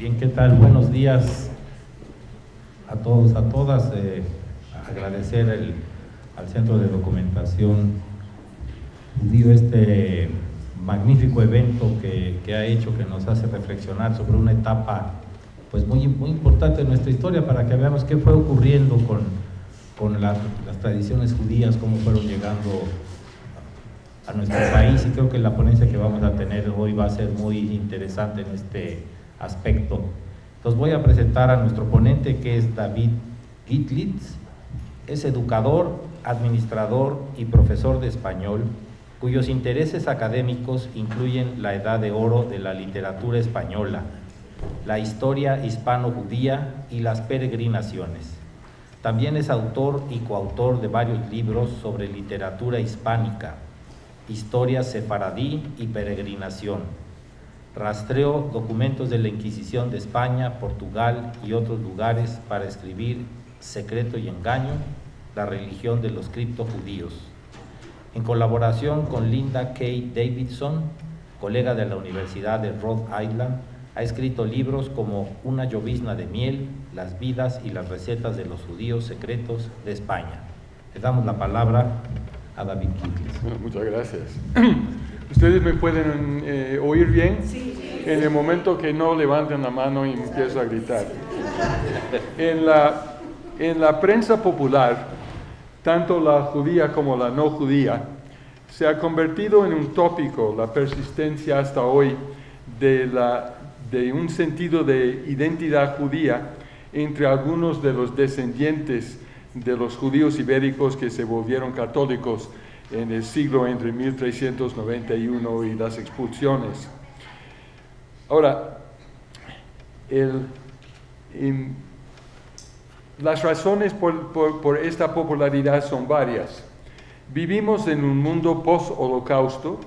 Bien, ¿qué tal? Buenos días a todos, a todas. Agradecer al Centro de Documentación Judío este magnífico evento que ha hecho, que nos hace reflexionar sobre una etapa pues muy importante de nuestra historia, para que veamos qué fue ocurriendo con las tradiciones judías, cómo fueron llegando a nuestro país, y creo que la ponencia que vamos a tener hoy va a ser muy interesante en este aspecto. Entonces voy a presentar a nuestro ponente, que es David Gitlitz. Es educador, administrador y profesor de español, cuyos intereses académicos incluyen la edad de oro de la literatura española, la historia hispano-judía y las peregrinaciones. También es autor y coautor de varios libros sobre literatura hispánica, historia sefaradí y peregrinación. Rastreó documentos de la Inquisición de España, Portugal y otros lugares para escribir Secreto y Engaño, la religión de los criptojudíos. En colaboración con Linda K. Davidson, colega de la Universidad de Rhode Island, ha escrito libros como Una llovizna de miel, las vidas y las recetas de los judíos secretos de España. Le damos la palabra a David Gitlitz. Bueno, muchas gracias. ¿Ustedes me pueden oír bien? Sí. En el momento que no levanten la mano y empiezo a gritar. En la prensa popular, tanto la judía como la no judía, se ha convertido en un tópico la persistencia hasta hoy de un sentido de identidad judía entre algunos de los descendientes de los judíos ibéricos que se volvieron católicos en el siglo entre 1391 y las expulsiones. Ahora, las razones por esta popularidad son varias. Vivimos en un mundo post-holocausto,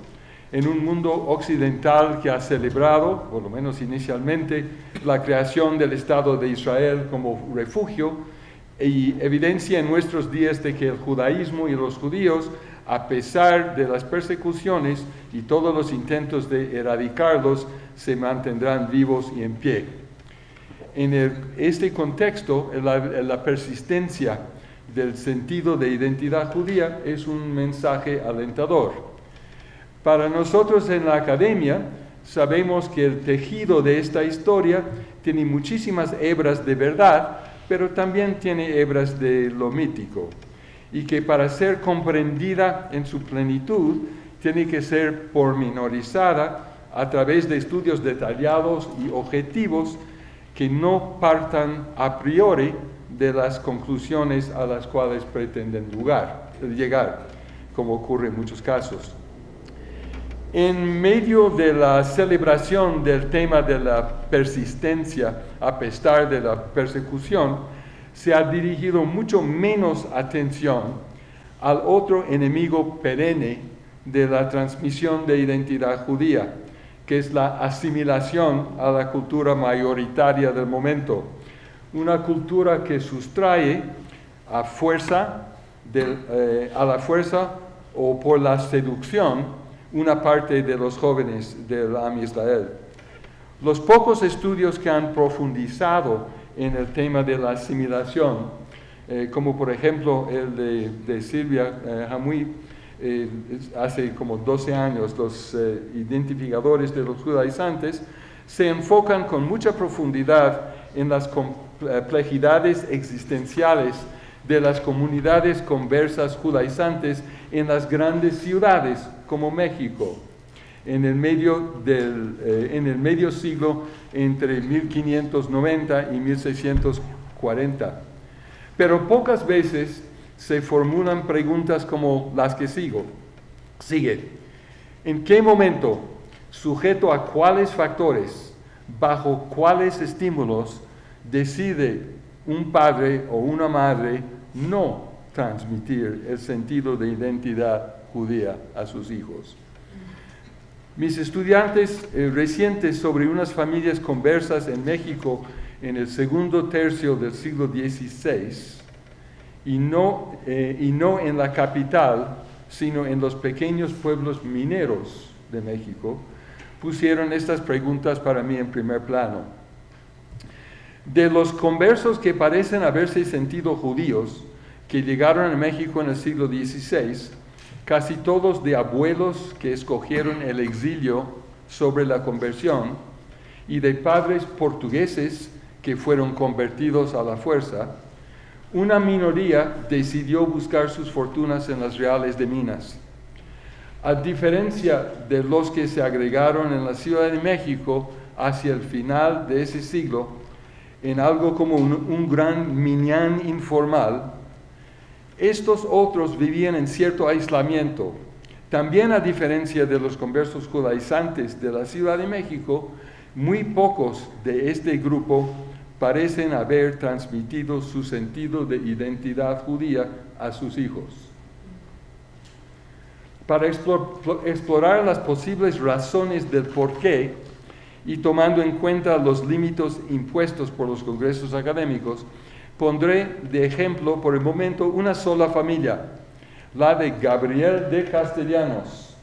en un mundo occidental que ha celebrado, por lo menos inicialmente, la creación del Estado de Israel como refugio, y evidencia en nuestros días de que el judaísmo y los judíos, a pesar de las persecuciones y todos los intentos de erradicarlos, se mantendrán vivos y en pie. En este contexto, la persistencia del sentido de identidad judía es un mensaje alentador. Para nosotros en la academia, sabemos que el tejido de esta historia tiene muchísimas hebras de verdad, pero también tiene hebras de lo mítico, y que para ser comprendida en su plenitud, tiene que ser pormenorizada a través de estudios detallados y objetivos que no partan a priori de las conclusiones a las cuales pretenden llegar, como ocurre en muchos casos. En medio de la celebración del tema de la persistencia a pesar de la persecución, se ha dirigido mucho menos atención al otro enemigo perenne de la transmisión de identidad judía, que es la asimilación a la cultura mayoritaria del momento, una cultura que sustrae a la fuerza o por la seducción una parte de los jóvenes del Am Israel. Los pocos estudios que han profundizado en el tema de la asimilación, como por ejemplo el de Silvia Hamui, hace como 12 años, los identificadores de los judaizantes, se enfocan con mucha profundidad en las complejidades existenciales de las comunidades conversas judaizantes en las grandes ciudades como México, en el medio siglo entre 1590 y 1640. Pero pocas veces se formulan preguntas como las que sigue. ¿En qué momento, sujeto a cuáles factores, bajo cuáles estímulos, decide un padre o una madre no transmitir el sentido de identidad judía a sus hijos? Mis estudiantes recientes sobre unas familias conversas en México en el segundo tercio del siglo XVI, y no en la capital, sino en los pequeños pueblos mineros de México, pusieron estas preguntas para mí en primer plano. De los conversos que parecen haberse sentido judíos, que llegaron a México en el siglo XVI, casi todos de abuelos que escogieron el exilio sobre la conversión y de padres portugueses que fueron convertidos a la fuerza, una minoría decidió buscar sus fortunas en las reales de Minas. A diferencia de los que se agregaron en la Ciudad de México hacia el final de ese siglo, en algo como un gran minyan informal, estos otros vivían en cierto aislamiento. También a diferencia de los conversos judaizantes de la Ciudad de México, muy pocos de este grupo parecen haber transmitido su sentido de identidad judía a sus hijos. Para explorar las posibles razones del porqué y tomando en cuenta los límites impuestos por los congresos académicos, pondré de ejemplo por el momento una sola familia, la de Gabriel de Castellanos,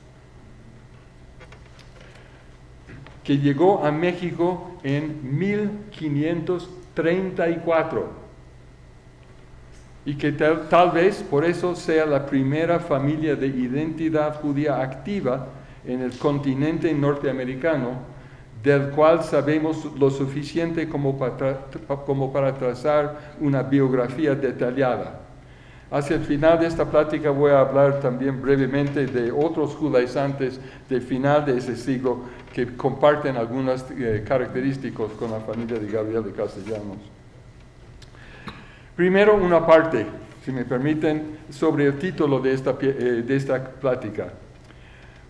que llegó a México en 1534 y que tal vez por eso sea la primera familia de identidad judía activa en el continente norteamericano, del cual sabemos lo suficiente como para trazar una biografía detallada. Hacia el final de esta plática voy a hablar también brevemente de otros judaizantes del final de ese siglo que comparten algunas características con la familia de Gabriel de Castellanos. Primero, una parte, si me permiten, sobre el título de esta plática.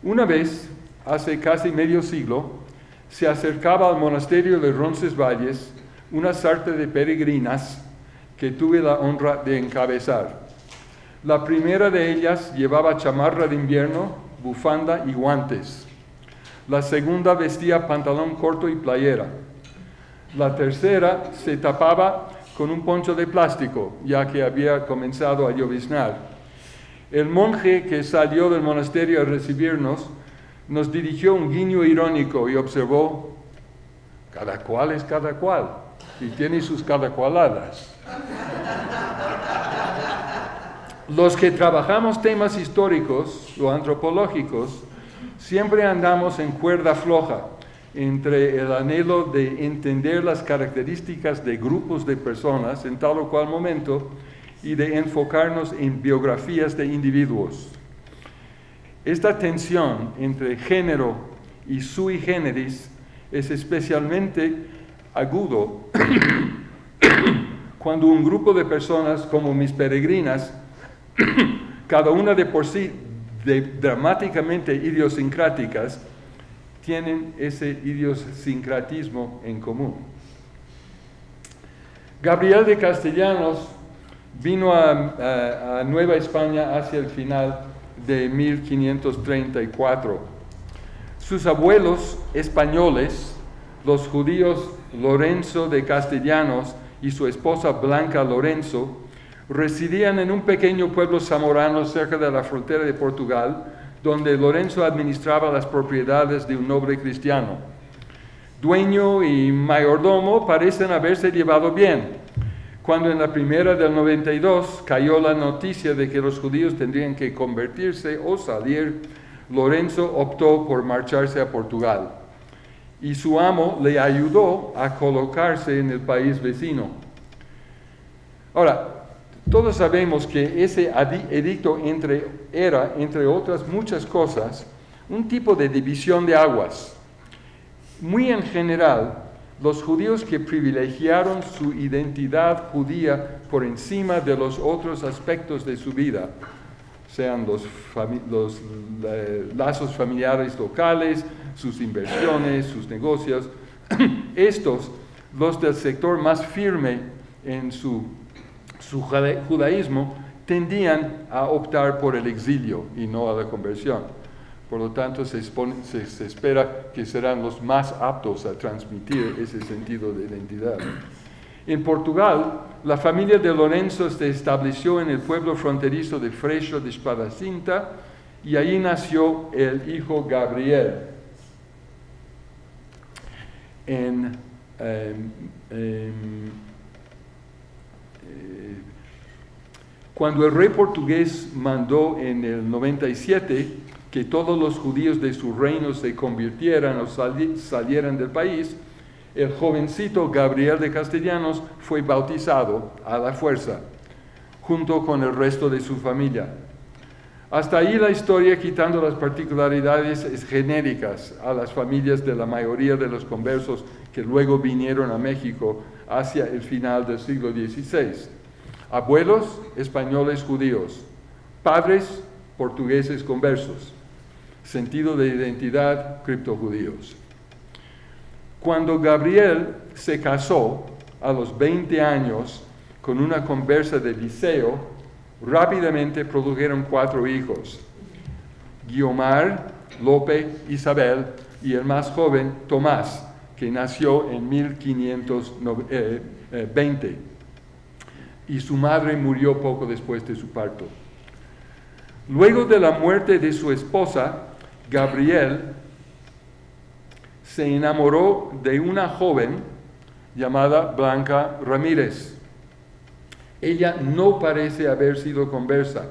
Una vez, hace casi medio siglo, se acercaba al monasterio de Roncesvalles una sarta de peregrinas que tuve la honra de encabezar. La primera de ellas llevaba chamarra de invierno, bufanda y guantes. La segunda vestía pantalón corto y playera. La tercera se tapaba con un poncho de plástico, ya que había comenzado a lloviznar. El monje que salió del monasterio a recibirnos nos dirigió un guiño irónico y observó: cada cual es cada cual, y tiene sus cada cualadas. Los que trabajamos temas históricos o antropológicos siempre andamos en cuerda floja entre el anhelo de entender las características de grupos de personas en tal o cual momento y de enfocarnos en biografías de individuos. Esta tensión entre género y sui generis es especialmente agudo cuando un grupo de personas como mis peregrinas, cada una de por sí dramáticamente idiosincráticas, tienen ese idiosincratismo en común. Gabriel de Castellanos vino a Nueva España hacia el final de 1534. Sus abuelos españoles, los judíos Lorenzo de Castellanos y su esposa Blanca Lorenzo, residían en un pequeño pueblo zamorano cerca de la frontera de Portugal, donde Lorenzo administraba las propiedades de un noble cristiano. Dueño y mayordomo parecen haberse llevado bien, cuando en la primera del 92 cayó la noticia de que los judíos tendrían que convertirse o salir, Lorenzo optó por marcharse a Portugal, y su amo le ayudó a colocarse en el país vecino. Ahora, todos sabemos que ese edicto era, entre otras muchas cosas, un tipo de división de aguas. Muy en general, los judíos que privilegiaron su identidad judía por encima de los otros aspectos de su vida, sean los lazos familiares locales, sus inversiones, sus negocios, estos, los del sector más firme en su judaísmo, tendían a optar por el exilio y no a la conversión. Por lo tanto, se espera que serán los más aptos a transmitir ese sentido de identidad. En Portugal, la familia de Lorenzo se estableció en el pueblo fronterizo de Freixo de Espadacinta y allí nació el hijo Gabriel. En Cuando el rey portugués mandó en el 97 que todos los judíos de su reino se convirtieran o salieran del país, el jovencito Gabriel de Castellanos fue bautizado a la fuerza, junto con el resto de su familia. Hasta ahí la historia, quitando las particularidades genéricas a las familias de la mayoría de los conversos que luego vinieron a México hacia el final del siglo XVI. Abuelos españoles judíos, padres portugueses conversos, sentido de identidad criptojudíos. Cuando Gabriel se casó a los 20 años con una conversa de liceo, rápidamente produjeron 4 hijos: Guiomar, Lope, Isabel y el más joven, Tomás, que nació en 1520. Y su madre murió poco después de su parto. Luego de la muerte de su esposa, Gabriel se enamoró de una joven llamada Blanca Ramírez. Ella no parece haber sido conversa,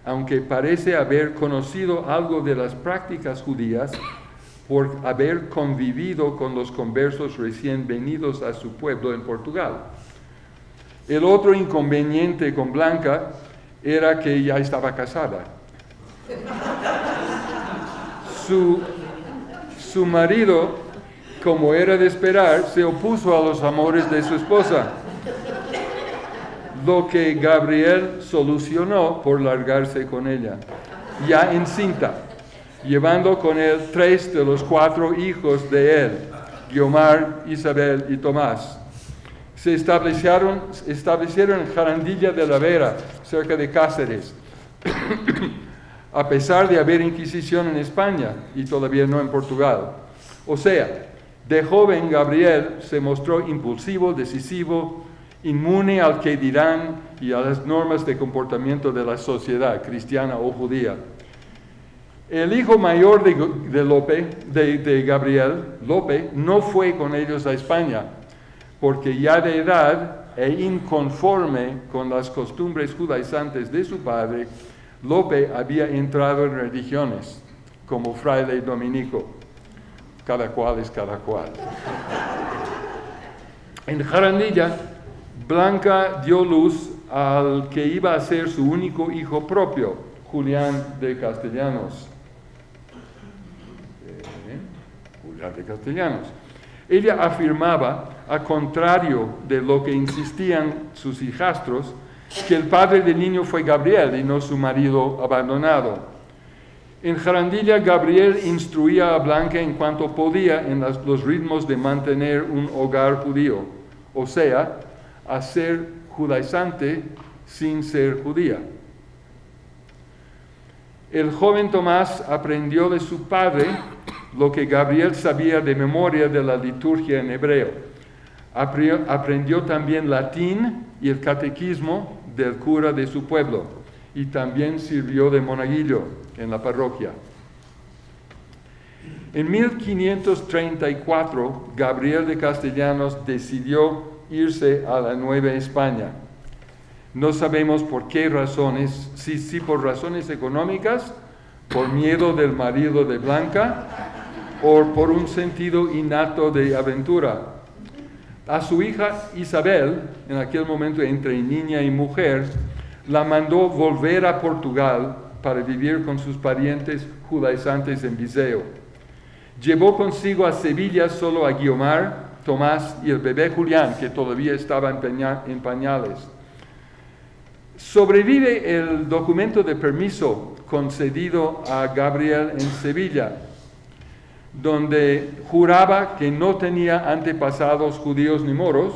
aunque parece haber conocido algo de las prácticas judías por haber convivido con los conversos recién venidos a su pueblo en Portugal. El otro inconveniente con Blanca era que ya estaba casada. Su marido, como era de esperar, se opuso a los amores de su esposa, lo que Gabriel solucionó por largarse con ella, ya encinta, llevando con él 3 de los 4 hijos de él, Guiomar, Isabel y Tomás. Se establecieron en Jarandilla de la Vera, cerca de Cáceres, a pesar de haber Inquisición en España y todavía no en Portugal. O sea, de joven Gabriel se mostró impulsivo, decisivo, inmune al que dirán y a las normas de comportamiento de la sociedad cristiana o judía. El hijo mayor de Gabriel, Lope, no fue con ellos a España, porque ya de edad e inconforme con las costumbres judaizantes de su padre, Lope había entrado en religiones, como fraile dominico. Cada cual es cada cual. En Jarandilla, Blanca dio luz al que iba a ser su único hijo propio, Julián de Castellanos. Ella afirmaba, a contrario de lo que insistían sus hijastros, que el padre del niño fue Gabriel y no su marido abandonado. En Jarandilla, Gabriel instruía a Blanca en cuanto podía en los ritmos de mantener un hogar judío, o sea, a ser judaizante sin ser judía. El joven Tomás aprendió de su padre lo que Gabriel sabía de memoria de la liturgia en hebreo. Aprendió también latín y el catequismo del cura de su pueblo, y también sirvió de monaguillo en la parroquia. En 1534, Gabriel de Castellanos decidió irse a la Nueva España. No sabemos por qué razones, si por razones económicas, por miedo del marido de Blanca, o por un sentido innato de aventura. A su hija Isabel, en aquel momento entre niña y mujer, la mandó volver a Portugal para vivir con sus parientes judaizantes en Viseu. Llevó consigo a Sevilla solo a Guiomar, Tomás y el bebé Julián, que todavía estaba en pañales. Sobrevive el documento de permiso concedido a Gabriel en Sevilla, donde juraba que no tenía antepasados judíos ni moros,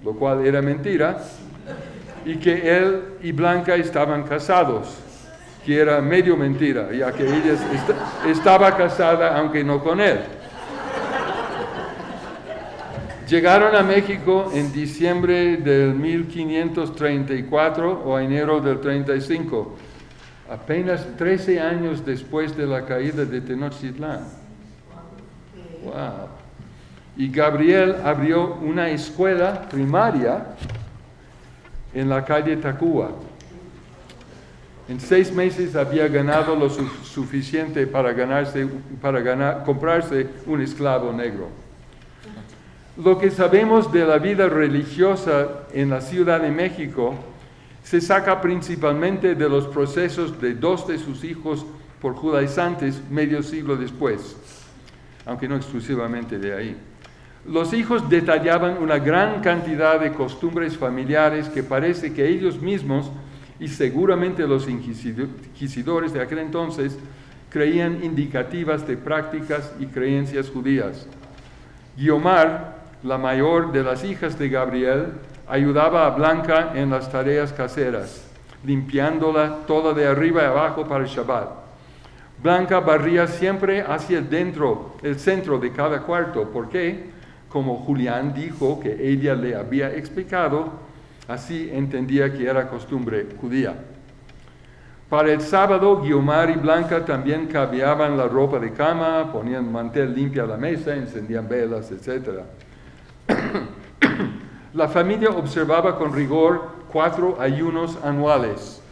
lo cual era mentira, y que él y Blanca estaban casados, que era medio mentira, ya que ella estaba casada aunque no con él. Llegaron a México en diciembre del 1534 o enero del 35, apenas 13 años después de la caída de Tenochtitlán. Wow. y Gabriel abrió una escuela primaria en la calle Tacuba. En 6 meses había ganado lo suficiente para comprarse un esclavo negro. Lo que sabemos de la vida religiosa en la Ciudad de México se saca principalmente de los procesos de 2 de sus hijos por judaizantes medio siglo después, aunque no exclusivamente de ahí. Los hijos detallaban una gran cantidad de costumbres familiares que parece que ellos mismos y seguramente los inquisidores de aquel entonces creían indicativas de prácticas y creencias judías. Guiomar, la mayor de las hijas de Gabriel, ayudaba a Blanca en las tareas caseras, limpiándola toda de arriba y abajo para el Shabbat. Blanca barría siempre hacia el centro de cada cuarto, porque, como Julián dijo que ella le había explicado, así entendía que era costumbre judía. Para el sábado, Guiomar y Blanca también cambiaban la ropa de cama, ponían mantel limpio a la mesa, encendían velas, etc. La familia observaba con rigor 4 ayunos anuales.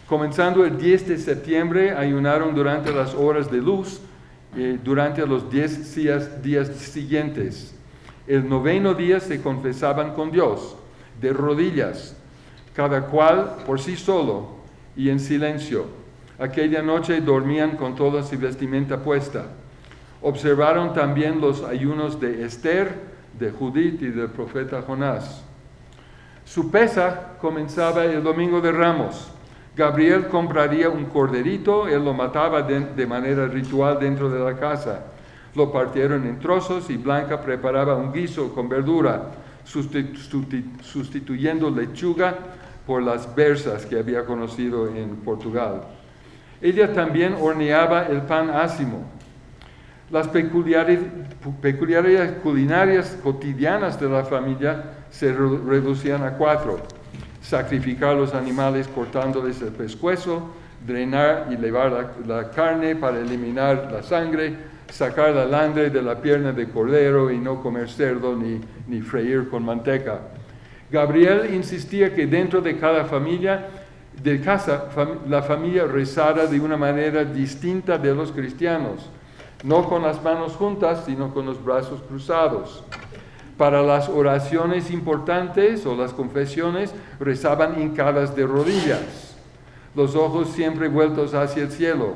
Comenzando el 10 de septiembre, ayunaron durante las horas de luz, durante los 10 días siguientes. El 9º día se confesaban con Dios, de rodillas, cada cual por sí solo y en silencio. Aquella noche dormían con toda su vestimenta puesta. Observaron también los ayunos de Esther, de Judith y del profeta Jonás. Su Pesaj comenzaba el domingo de Ramos. Gabriel compraría un corderito, él lo mataba de manera ritual dentro de la casa. Lo partieron en trozos y Blanca preparaba un guiso con verdura, sustituyendo lechuga por las berzas que había conocido en Portugal. Ella también horneaba el pan ácimo. Las peculiaridades culinarias cotidianas de la familia se reducían a 4: sacrificar los animales cortándoles el pescuezo, drenar y lavar la carne para eliminar la sangre, sacar la landre de la pierna de cordero y no comer cerdo ni freír con manteca. Gabriel insistía que dentro de cada la familia rezara de una manera distinta de los cristianos, no con las manos juntas, sino con los brazos cruzados. Para las oraciones importantes o las confesiones rezaban hincadas de rodillas, los ojos siempre vueltos hacia el cielo.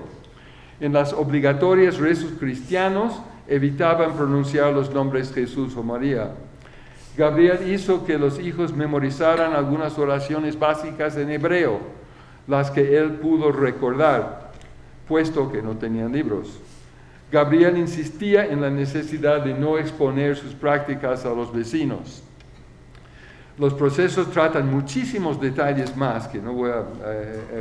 En las obligatorias rezos cristianos evitaban pronunciar los nombres Jesús o María. Gabriel hizo que los hijos memorizaran algunas oraciones básicas en hebreo, las que él pudo recordar, puesto que no tenían libros. Gabriel insistía en la necesidad de no exponer sus prácticas a los vecinos. Los procesos tratan muchísimos detalles más que no voy a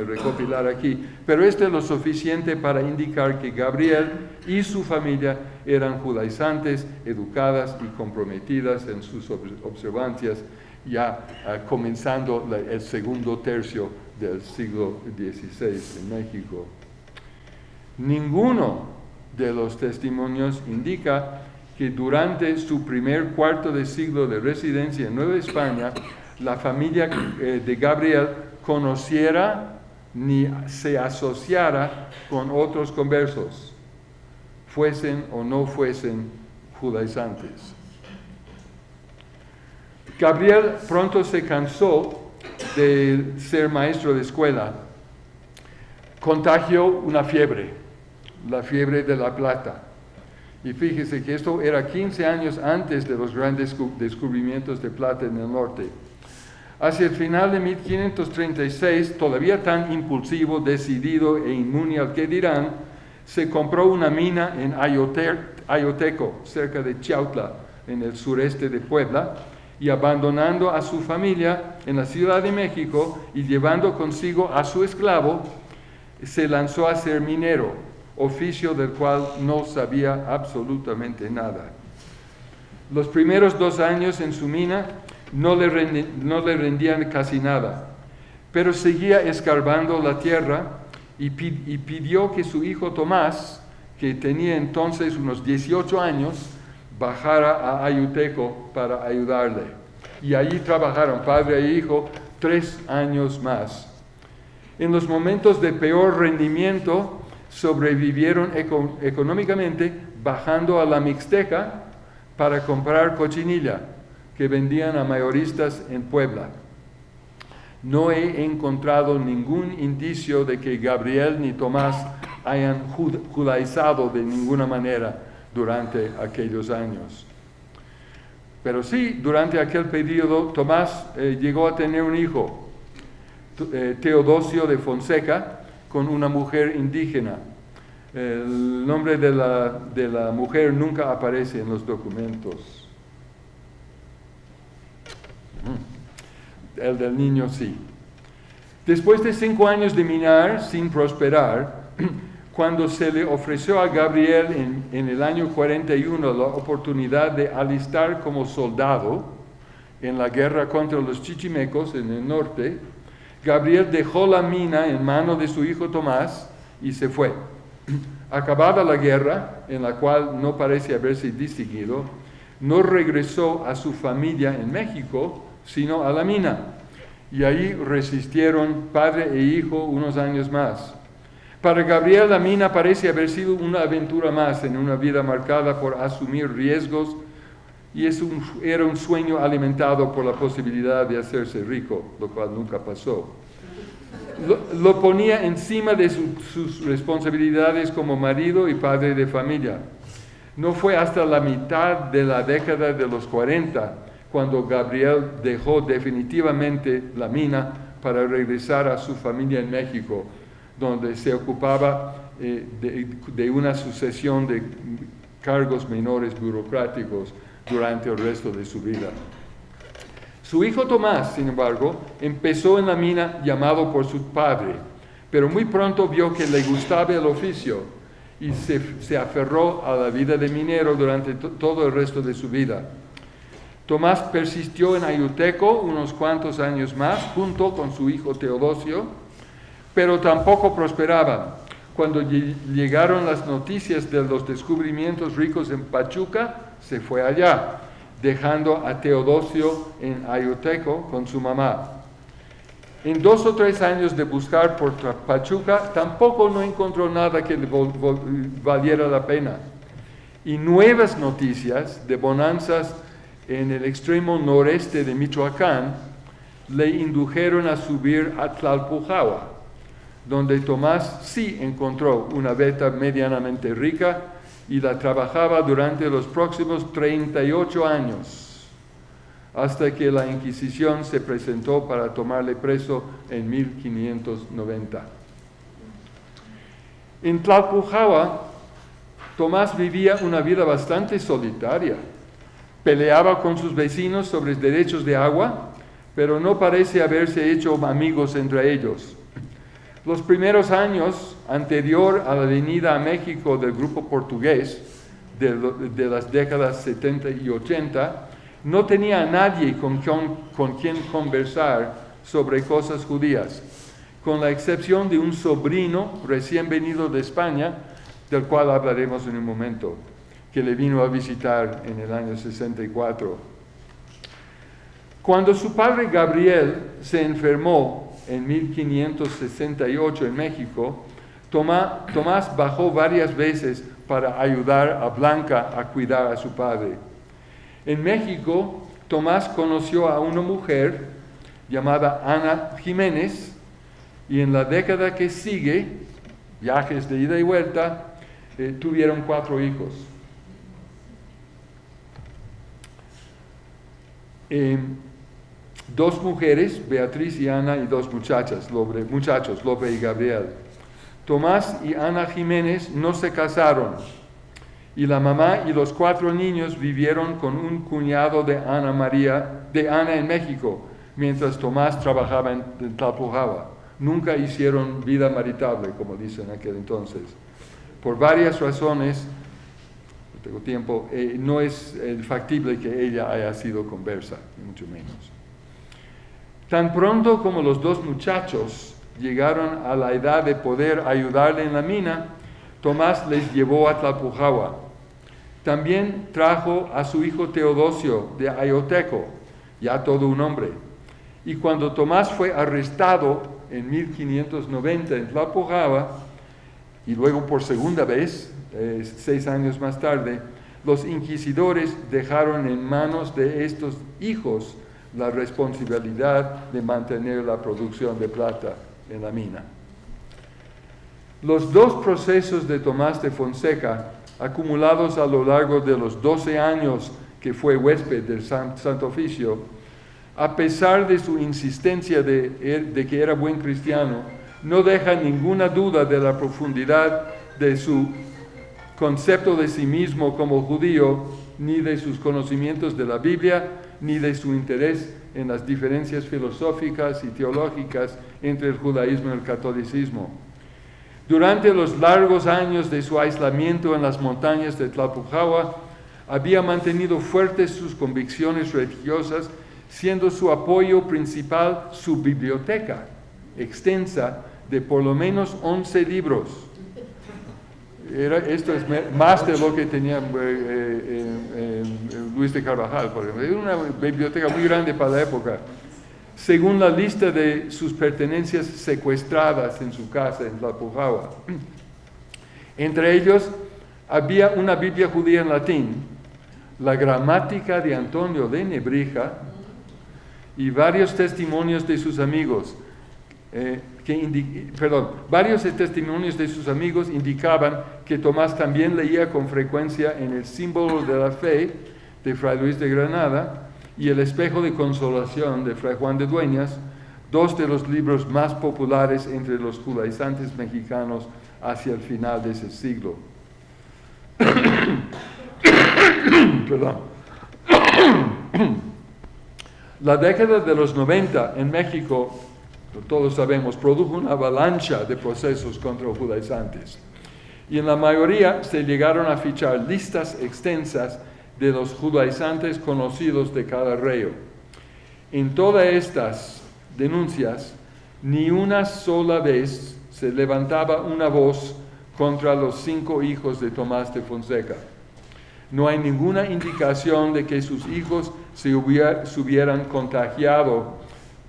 recopilar aquí, pero este es lo suficiente para indicar que Gabriel y su familia eran judaizantes, educadas y comprometidas en sus observancias, ya comenzando el segundo tercio del siglo XVI en México. Ninguno de los testimonios indica que durante su primer cuarto de siglo de residencia en Nueva España, la familia de Gabriel conociera ni se asociara con otros conversos, fuesen o no fuesen judaizantes. Gabriel pronto se cansó de ser maestro de escuela. Contagió una fiebre, la fiebre de la plata. Y fíjese que esto era 15 años antes de los grandes descubrimientos de plata en el norte. Hacia el final de 1536, todavía tan impulsivo, decidido e inmune al que dirán, se compró una mina en Ayoteco, cerca de Chiautla, en el sureste de Puebla, y abandonando a su familia en la Ciudad de México y llevando consigo a su esclavo, se lanzó a ser minero, oficio del cual no sabía absolutamente nada. Los primeros 2 años en su mina no le rendían casi nada, pero seguía escarbando la tierra y pidió que su hijo Tomás, que tenía entonces unos 18 años, bajara a Ayuteco para ayudarle. Y allí trabajaron, padre e hijo, 3 años más. En los momentos de peor rendimiento, sobrevivieron económicamente bajando a la Mixteca para comprar cochinilla que vendían a mayoristas en Puebla. No he encontrado ningún indicio de que Gabriel ni Tomás hayan judaizado de ninguna manera durante aquellos años. Pero sí, durante aquel periodo, Tomás llegó a tener un hijo, Teodosio de Fonseca, con una mujer indígena. El nombre de la mujer nunca aparece en los documentos. El del niño sí. Después de 5 años de minar sin prosperar, cuando se le ofreció a Gabriel en el año 41 la oportunidad de alistar como soldado en la guerra contra los chichimecos en el norte, Gabriel dejó la mina en manos de su hijo Tomás y se fue. Acabada la guerra, en la cual no parece haberse distinguido, no regresó a su familia en México, sino a la mina. Y allí resistieron padre e hijo unos años más. Para Gabriel, la mina parece haber sido una aventura más en una vida marcada por asumir riesgos, y era un sueño alimentado por la posibilidad de hacerse rico, lo cual nunca pasó. Lo ponía encima de sus responsabilidades como marido y padre de familia. No fue hasta la mitad de la década de los 40 cuando Gabriel dejó definitivamente la mina para regresar a su familia en México, donde se ocupaba de una sucesión de cargos menores burocráticos durante el resto de su vida. Su hijo Tomás, sin embargo, empezó en la mina llamado por su padre, pero muy pronto vio que le gustaba el oficio y se aferró a la vida de minero durante todo el resto de su vida. Tomás persistió en Ayuteco unos cuantos años más, junto con su hijo Teodosio, pero tampoco prosperaba. Cuando llegaron las noticias de los descubrimientos ricos en Pachuca, se fue allá, dejando a Teodosio en Ayuteco con su mamá. En 2 o 3 años de buscar por Pachuca, tampoco no encontró nada que le valiera la pena. Y nuevas noticias de bonanzas en el extremo noreste de Michoacán le indujeron a subir a Tlalpujahua, donde Tomás sí encontró una beta medianamente rica y la trabajaba durante los próximos 38 años, hasta que la Inquisición se presentó para tomarle preso en 1590. En Tlalpujahua, Tomás vivía una vida bastante solitaria. Peleaba con sus vecinos sobre derechos de agua, pero no parece haberse hecho amigos entre ellos. Los primeros años, anterior a la venida a México del grupo portugués de las décadas 70 y 80, no tenía a nadie con quien conversar sobre cosas judías, con la excepción de un sobrino recién venido de España, del cual hablaremos en un momento, que le vino a visitar en el año 64. Cuando su padre Gabriel se enfermó en 1568 en México, Tomás bajó varias veces para ayudar a Blanca a cuidar a su padre. En México, Tomás conoció a una mujer llamada Ana Jiménez, y en la década que sigue, viajes de ida y vuelta, tuvieron 4 hijos. 2 mujeres, Beatriz y Ana, y 2 muchachos, Lope y Gabriel. Tomás y Ana Jiménez no se casaron, y la mamá y los 4 niños vivieron con un cuñado de Ana en México, mientras Tomás trabajaba en Tlalpujahua. Nunca hicieron vida maritable, como dicen en aquel entonces. Por varias razones, no tengo tiempo, no es factible que ella haya sido conversa, ni mucho menos. Tan pronto como los 2 muchachos llegaron a la edad de poder ayudarle en la mina, Tomás les llevó a Tlalpujahua. También trajo a su hijo Teodosio de Ayoteco, ya todo un hombre. Y cuando Tomás fue arrestado en 1590 en Tlalpujahua, y luego por segunda vez, 6 años más tarde, los inquisidores dejaron en manos de estos hijos la responsabilidad de mantener la producción de plata en la mina. Los 2 procesos de Tomás de Fonseca, acumulados a lo largo de los 12 años que fue huésped del Santo Oficio, a pesar de su insistencia de que era buen cristiano, no deja ninguna duda de la profundidad de su concepto de sí mismo como judío, ni de sus conocimientos de la Biblia, ni de su interés en las diferencias filosóficas y teológicas entre el judaísmo y el catolicismo. Durante los largos años de su aislamiento en las montañas de Tlalpujahua, había mantenido fuertes sus convicciones religiosas, siendo su apoyo principal su biblioteca extensa de por lo menos 11 libros. Esto es más de lo que tenía Luis de Carvajal, por ejemplo. Era una biblioteca muy grande para la época. Según la lista de sus pertenencias secuestradas en su casa en Tlalpujahua. Entre ellos había una Biblia judía en latín, la gramática de Antonio de Nebrija y varios testimonios de sus amigos. Varios testimonios de sus amigos indicaban que Tomás también leía con frecuencia en El símbolo de la fe de Fray Luis de Granada y El espejo de consolación de Fray Juan de Dueñas, 2 de los libros más populares entre los judaizantes mexicanos hacia el final de ese siglo. La década de los 90 en México, todos sabemos, produjo una avalancha de procesos contra los judaizantes. Y en la mayoría se llegaron a fichar listas extensas de los judaizantes conocidos de cada reo. En todas estas denuncias, ni una sola vez se levantaba una voz contra los 5 hijos de Tomás de Fonseca. No hay ninguna indicación de que sus hijos se hubieran contagiado,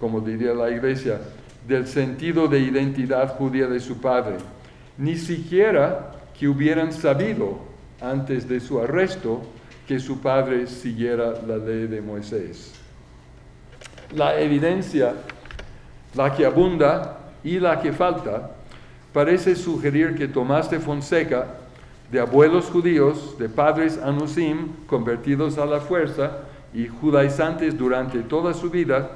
como diría la Iglesia, del sentido de identidad judía de su padre, ni siquiera que hubieran sabido antes de su arresto que su padre siguiera la ley de Moisés. La evidencia, la que abunda y la que falta, parece sugerir que Tomás de Fonseca, de abuelos judíos, de padres anusim, convertidos a la fuerza, y judaizantes durante toda su vida,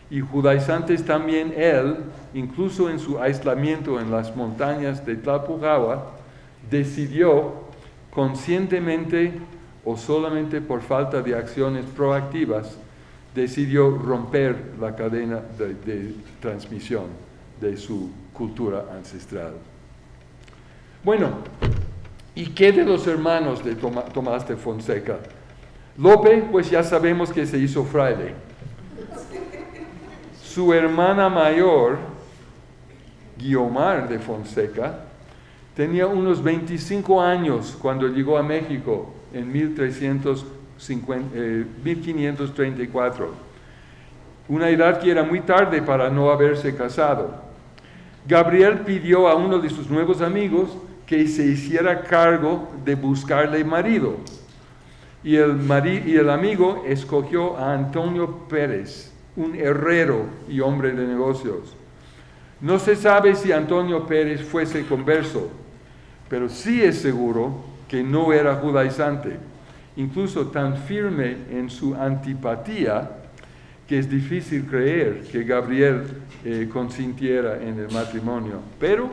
y judaizantes también él, incluso en su aislamiento en las montañas de Tlalpujahua, decidió conscientemente o solamente por falta de acciones proactivas, decidió romper la cadena de transmisión de su cultura ancestral. Bueno, ¿y qué de los hermanos de Tomás de Fonseca? Lope, pues ya sabemos que se hizo fraile. Su hermana mayor, Guiomar de Fonseca, tenía unos 25 años cuando llegó a México en 1534, una edad que era muy tarde para no haberse casado. Gabriel pidió a uno de sus nuevos amigos que se hiciera cargo de buscarle marido, y el amigo escogió a Antonio Pérez, un herrero y hombre de negocios. No se sabe si Antonio Pérez fuese converso, pero sí es seguro que no era judaizante, incluso tan firme en su antipatía que es difícil creer que Gabriel consintiera en el matrimonio. Pero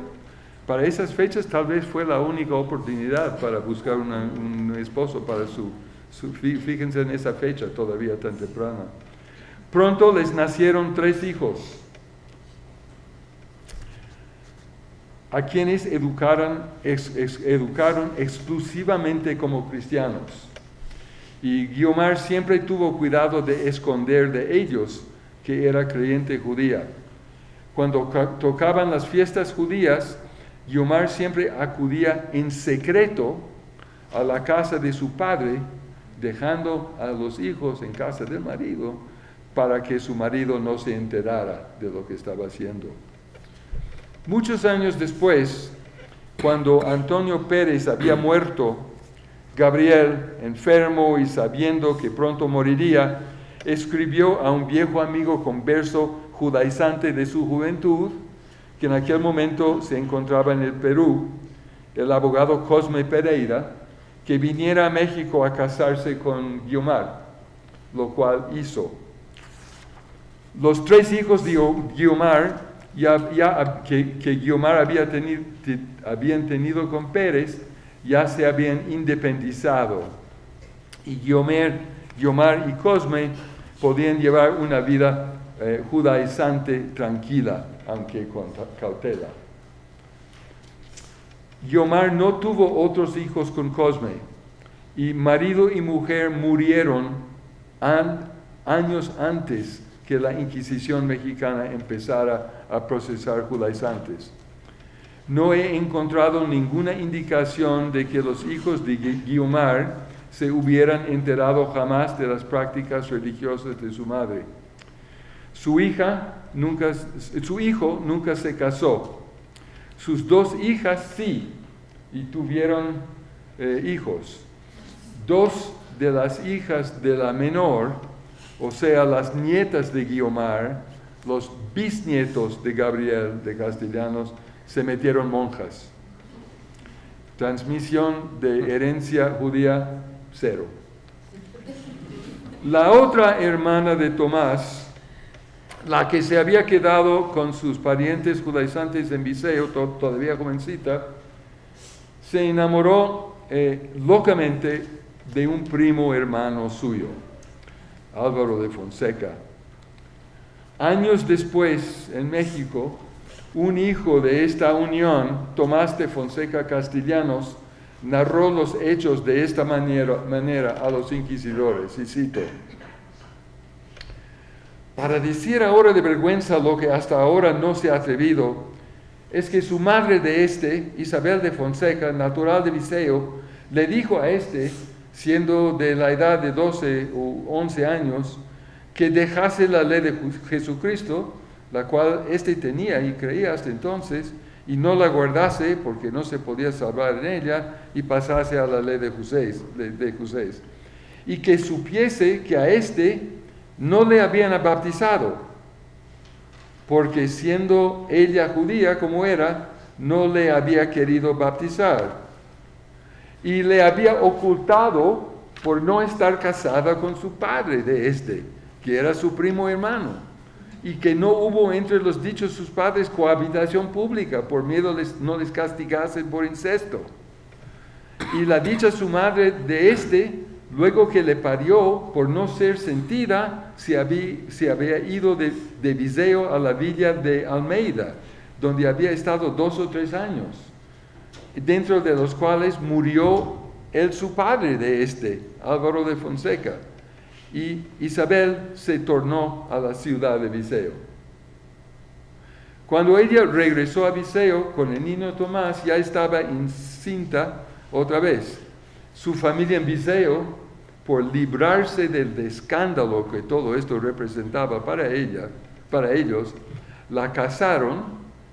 para esas fechas tal vez fue la única oportunidad para buscar un esposo para fíjense en esa fecha todavía tan temprana. Pronto les nacieron 3 hijos, a quienes educaron exclusivamente como cristianos. Y Guiomar siempre tuvo cuidado de esconder de ellos que era creyente judía. Cuando tocaban las fiestas judías, Guiomar siempre acudía en secreto a la casa de su padre, dejando a los hijos en casa del marido, para que su marido no se enterara de lo que estaba haciendo. Muchos años después, cuando Antonio Pérez había muerto, Gabriel, enfermo y sabiendo que pronto moriría, escribió a un viejo amigo converso judaizante de su juventud, que en aquel momento se encontraba en el Perú, el abogado Cosme Pereira, que viniera a México a casarse con Guiomar, lo cual hizo. Los 3 hijos de Guiomar, que Guiomar habían tenido con Pérez, ya se habían independizado. Y Guiomar y Cosme podían llevar una vida judaizante tranquila, aunque con cautela. Guiomar no tuvo otros hijos con Cosme, y marido y mujer murieron años antes que la Inquisición mexicana empezara a procesar judaizantes. No he encontrado ninguna indicación de que los hijos de Guiomar se hubieran enterado jamás de las prácticas religiosas de su madre. Su hijo nunca se casó. Sus 2 hijas sí, y tuvieron hijos. 2 de las hijas de la menor, o sea, las nietas de Guiomar, los bisnietos de Gabriel de Castellanos, se metieron monjas. Transmisión de herencia judía, 0. La otra hermana de Tomás, la que se había quedado con sus parientes judaizantes en Viseo, todavía jovencita, se enamoró locamente de un primo hermano suyo, Álvaro de Fonseca. Años después, en México, un hijo de esta unión, Tomás de Fonseca Castellanos, narró los hechos de esta manera a los inquisidores, y cito: para decir ahora de vergüenza lo que hasta ahora no se ha atrevido, es que su madre de Isabel de Fonseca, natural de Viseo, le dijo a siendo de la edad de 12 o 11 años, que dejase la ley de Jesucristo, la cual tenía y creía hasta entonces, y no la guardase porque no se podía salvar en ella, y pasase a la ley de Jusés. Y que supiese que a no le habían bautizado, porque siendo ella judía como era, no le había querido bautizar. Y le había ocultado por no estar casada con su padre de que era su primo hermano, y que no hubo entre los dichos sus padres cohabitación pública, por miedo no les castigasen por incesto. Y la dicha su madre de luego que le parió, por no ser sentida, se había ido de Viseo a la villa de Almeida, donde había estado 2 o 3 años, dentro de los cuales murió su padre de Álvaro de Fonseca, y Isabel se tornó a la ciudad de Viseo. Cuando ella regresó a Viseo con el niño Tomás, ya estaba encinta otra vez. Su familia en Viseo, por librarse del escándalo que todo esto representaba para ellos, la casaron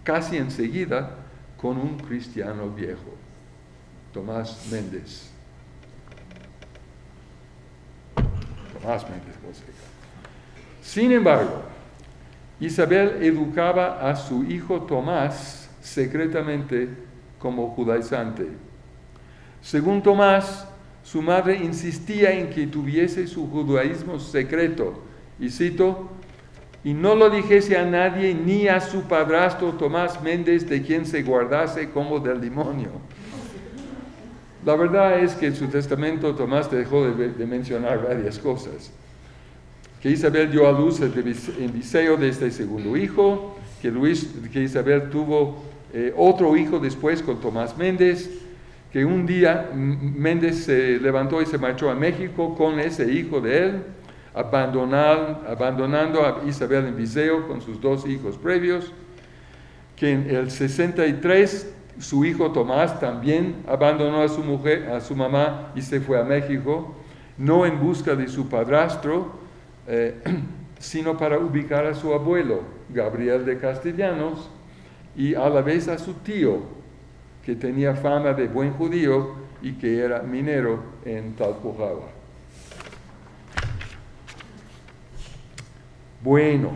casi enseguida con un cristiano viejo, Tomás Méndez. Sin embargo, Isabel educaba a su hijo Tomás secretamente como judaizante. Según Tomás, su madre insistía en que tuviese su judaísmo secreto, y cito: y no lo dijese a nadie, ni a su padrastro Tomás Méndez, de quien se guardase como del demonio. La verdad es que en su testamento Tomás dejó de mencionar varias cosas. Que Isabel dio a luz en Viseo de segundo hijo, que Isabel tuvo otro hijo después con Tomás Méndez, que un día Méndez se levantó y se marchó a México con ese hijo de él, abandonando a Isabel en Viseo con sus 2 hijos previos, que en el 63 Su hijo Tomás también abandonó a su mujer, a su mamá, y se fue a México, no en busca de su padrastro, sino para ubicar a su abuelo, Gabriel de Castellanos, y a la vez a su tío, que tenía fama de buen judío y que era minero en Talcahuano. Bueno,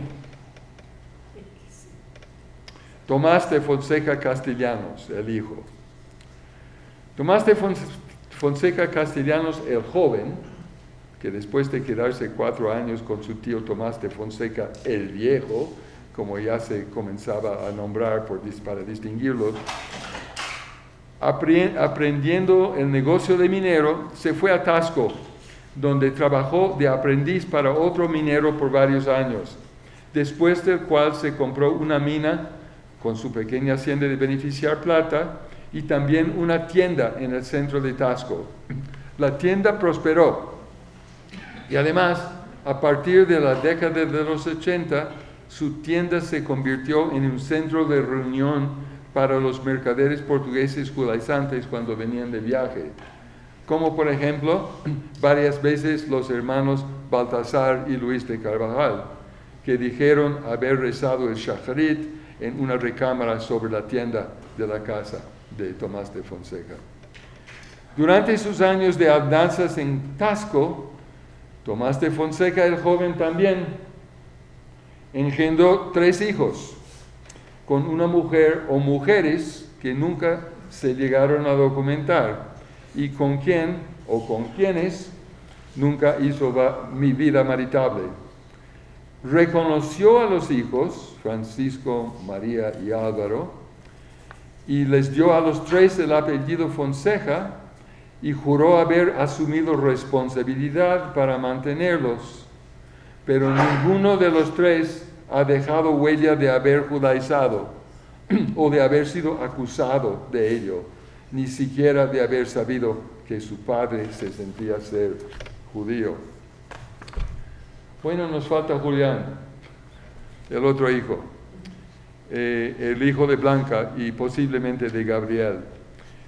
Tomás de Fonseca Castellanos, el hijo. Tomás de Fonseca Castellanos, el joven, que después de quedarse 4 años con su tío Tomás de Fonseca el viejo, como ya se comenzaba a nombrar para distinguirlos, aprendiendo el negocio de minero, se fue a Taxco, donde trabajó de aprendiz para otro minero por varios años, después del cual se compró una mina con su pequeña hacienda de beneficiar plata y también una tienda en el centro de Taxco. La tienda prosperó y además, a partir de la década de los 80, su tienda se convirtió en un centro de reunión para los mercaderes portugueses judaizantes cuando venían de viaje, como por ejemplo varias veces los hermanos Baltasar y Luis de Carvajal, que dijeron haber rezado el Shacharit en una recámara sobre la tienda de la casa de Tomás de Fonseca. Durante sus años de andanzas en Taxco, Tomás de Fonseca el joven también engendró 3 hijos, con una mujer o mujeres que nunca se llegaron a documentar y con quien o con quienes nunca hizo mi vida maritable. Reconoció a los hijos, Francisco, María y Álvaro, y les dio a los 3 el apellido Fonseca y juró haber asumido responsabilidad para mantenerlos, pero ninguno de los 3 ha dejado huella de haber judaizado o de haber sido acusado de ello, ni siquiera de haber sabido que su padre se sentía ser judío. Bueno, nos falta Julián, el otro hijo, el hijo de Blanca y posiblemente de Gabriel.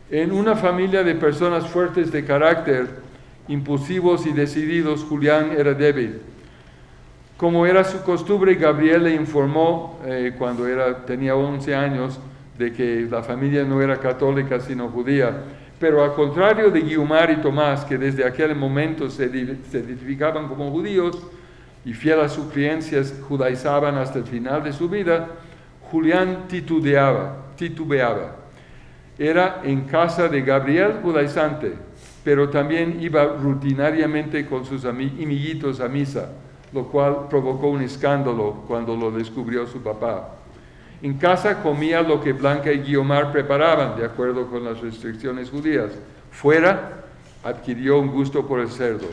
En una familia de personas fuertes de carácter, impulsivos y decididos, Julián era débil. Como era su costumbre, Gabriel le informó cuando tenía 11 años de que la familia no era católica sino judía. Pero al contrario de Guiomar y Tomás, que desde aquel momento se identificaban como judíos y fiel a sus creencias judaizaban hasta el final de su vida, Julián titubeaba. Era en casa de Gabriel judaizante, pero también iba rutinariamente con sus amiguitos a misa, lo cual provocó un escándalo cuando lo descubrió su papá. En casa comía lo que Blanca y Guiomar preparaban, de acuerdo con las restricciones judías. Fuera, adquirió un gusto por el cerdo.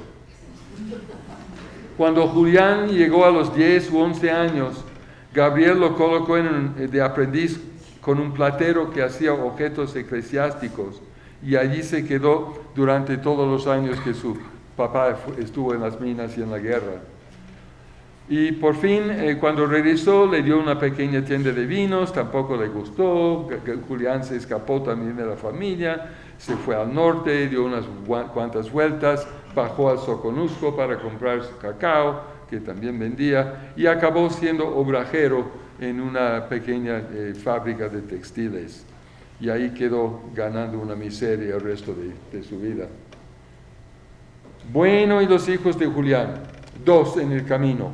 Cuando Julián llegó a los 10 u 11 años, Gabriel lo colocó de aprendiz con un platero que hacía objetos eclesiásticos, y allí se quedó durante todos los años que su papá estuvo en las minas y en la guerra. Y por fin, cuando regresó, le dio una pequeña tienda de vinos, tampoco le gustó. Julián se escapó también de la familia, se fue al norte, dio unas cuantas vueltas, bajó al Soconusco para comprar cacao, que también vendía, y acabó siendo obrajero en una pequeña fábrica de textiles. Y ahí quedó ganando una miseria el resto de su vida. Bueno, y los hijos de Julián, 2 en el camino,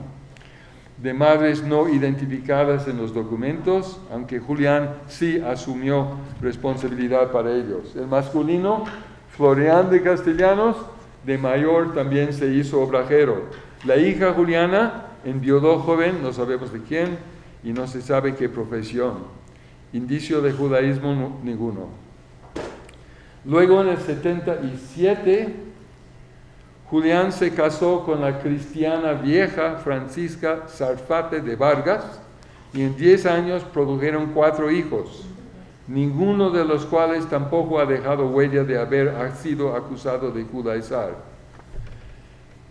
de madres no identificadas en los documentos, aunque Julián sí asumió responsabilidad para ellos. El masculino, Florián de Castellanos, de mayor también se hizo obrajero. La hija Juliana enviudó joven, no sabemos de quién, y no se sabe qué profesión. Indicio de judaísmo ninguno. Luego en el 77, Julián se casó con la cristiana vieja Francisca Sarfate de Vargas y en 10 años produjeron 4 hijos, ninguno de los cuales tampoco ha dejado huella de haber sido acusado de judaizar.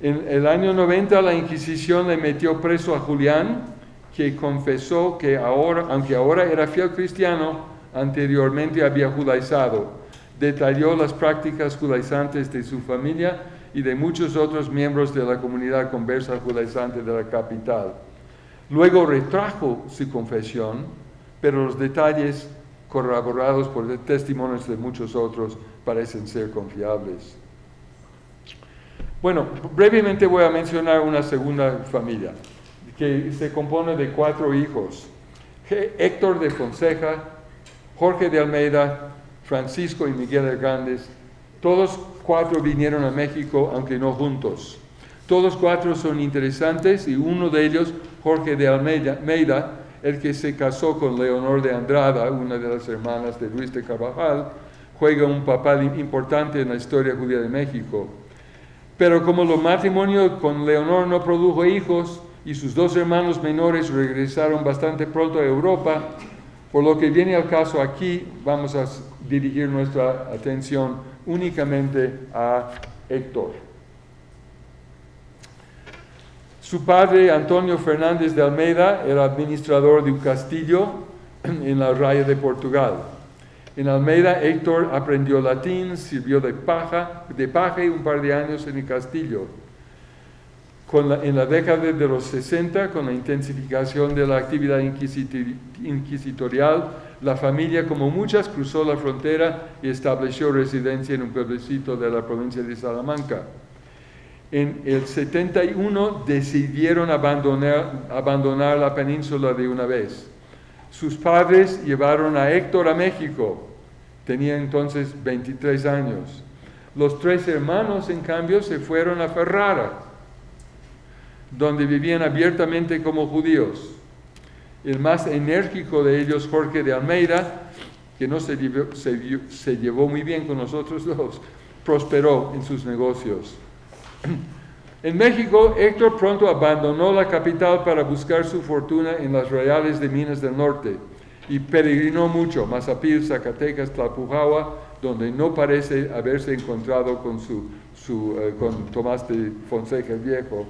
En el año 90 la Inquisición le metió preso a Julián, que confesó que aunque ahora era fiel cristiano, anteriormente había judaizado. Detalló las prácticas judaizantes de su familia y de muchos otros miembros de la comunidad conversa judaizante de la capital. Luego retrajo su confesión, pero los detalles corroborados por testimonios de muchos otros parecen ser confiables. Bueno, brevemente voy a mencionar una segunda familia que se compone de 4 hijos: Héctor de Fonseca, Jorge de Almeida, Francisco y Miguel Hernández. Todos 4 vinieron a México, aunque no juntos. Todos 4 son interesantes y uno de ellos, Jorge de Almeida, el que se casó con Leonor de Andrada, una de las hermanas de Luis de Carvajal, juega un papel importante en la historia judía de México. Pero como el matrimonio con Leonor no produjo hijos y sus 2 hermanos menores regresaron bastante pronto a Europa, por lo que viene al caso aquí, vamos a dirigir nuestra atención únicamente a Héctor. Su padre, Antonio Fernández de Almeida, era administrador de un castillo en la raya de Portugal. En Almeida, Héctor aprendió latín, sirvió de paje un par de años en el castillo. En la década de los 60, con la intensificación de la actividad inquisitorial, la familia, como muchas, cruzó la frontera y estableció residencia en un pueblecito de la provincia de Salamanca. En el 71 decidieron abandonar la península de una vez. Sus padres llevaron a Héctor a México. Tenía entonces 23 años. Los 3 hermanos, en cambio, se fueron a Ferrara, donde vivían abiertamente como judíos. El más enérgico de ellos, Jorge de Almeida, que no se llevó muy bien con nosotros dos, prosperó en sus negocios. En México, Héctor pronto abandonó la capital para buscar su fortuna en las reales de Minas del Norte y peregrinó mucho, Mazapil, Zacatecas, Tlalpujahua, donde no parece haberse encontrado con Tomás de Fonseca el Viejo.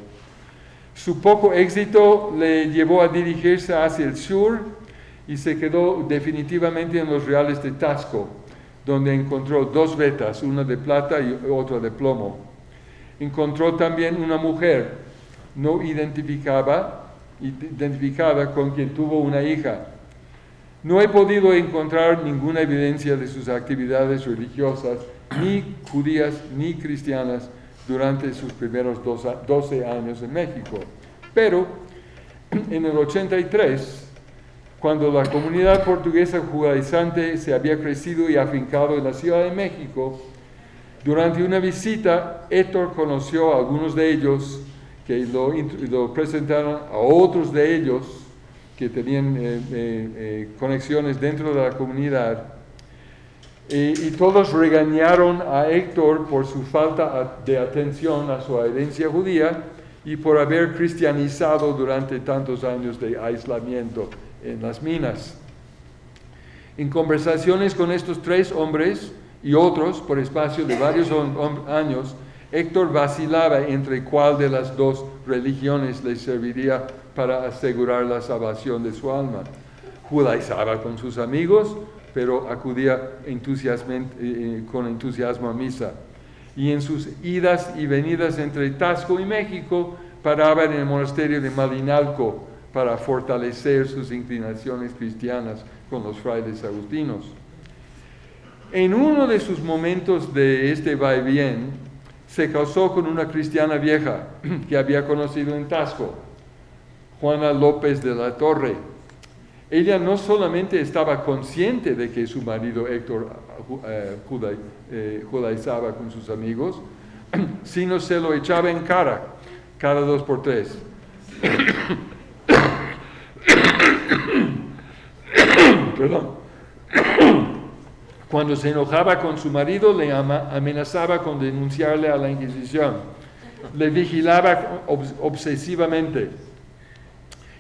Su poco éxito le llevó a dirigirse hacia el sur y se quedó definitivamente en los reales de Taxco, donde encontró 2 vetas, una de plata y otra de plomo. Encontró también una mujer no identificada con quien tuvo una hija. No he podido encontrar ninguna evidencia de sus actividades religiosas, ni judías ni cristianas, durante sus primeros 12 años en México. Pero en el 83, cuando la comunidad portuguesa judaizante se había crecido y afincado en la Ciudad de México, durante una visita, Héctor conoció a algunos de ellos que lo presentaron a otros de ellos que tenían conexiones dentro de la comunidad. Y todos regañaron a Héctor por su falta de atención a su herencia judía y por haber cristianizado durante tantos años de aislamiento en las minas. En conversaciones con estos 3 hombres y otros por espacio de varios años, Héctor vacilaba entre cuál de las 2 religiones le serviría para asegurar la salvación de su alma. Judaizaba con sus amigos, pero acudía con entusiasmo a misa. Y en sus idas y venidas entre Taxco y México, paraba en el monasterio de Malinalco para fortalecer sus inclinaciones cristianas con los frailes agustinos. En uno de sus momentos de este vaivén, se casó con una cristiana vieja que había conocido en Taxco, Juana López de la Torre. Ella no solamente estaba consciente de que su marido Héctor judaizaba con sus amigos, sino se lo echaba en cara, cada 2 por 3. Perdón. Cuando se enojaba con su marido, le amenazaba con denunciarle a la Inquisición. Le vigilaba obsesivamente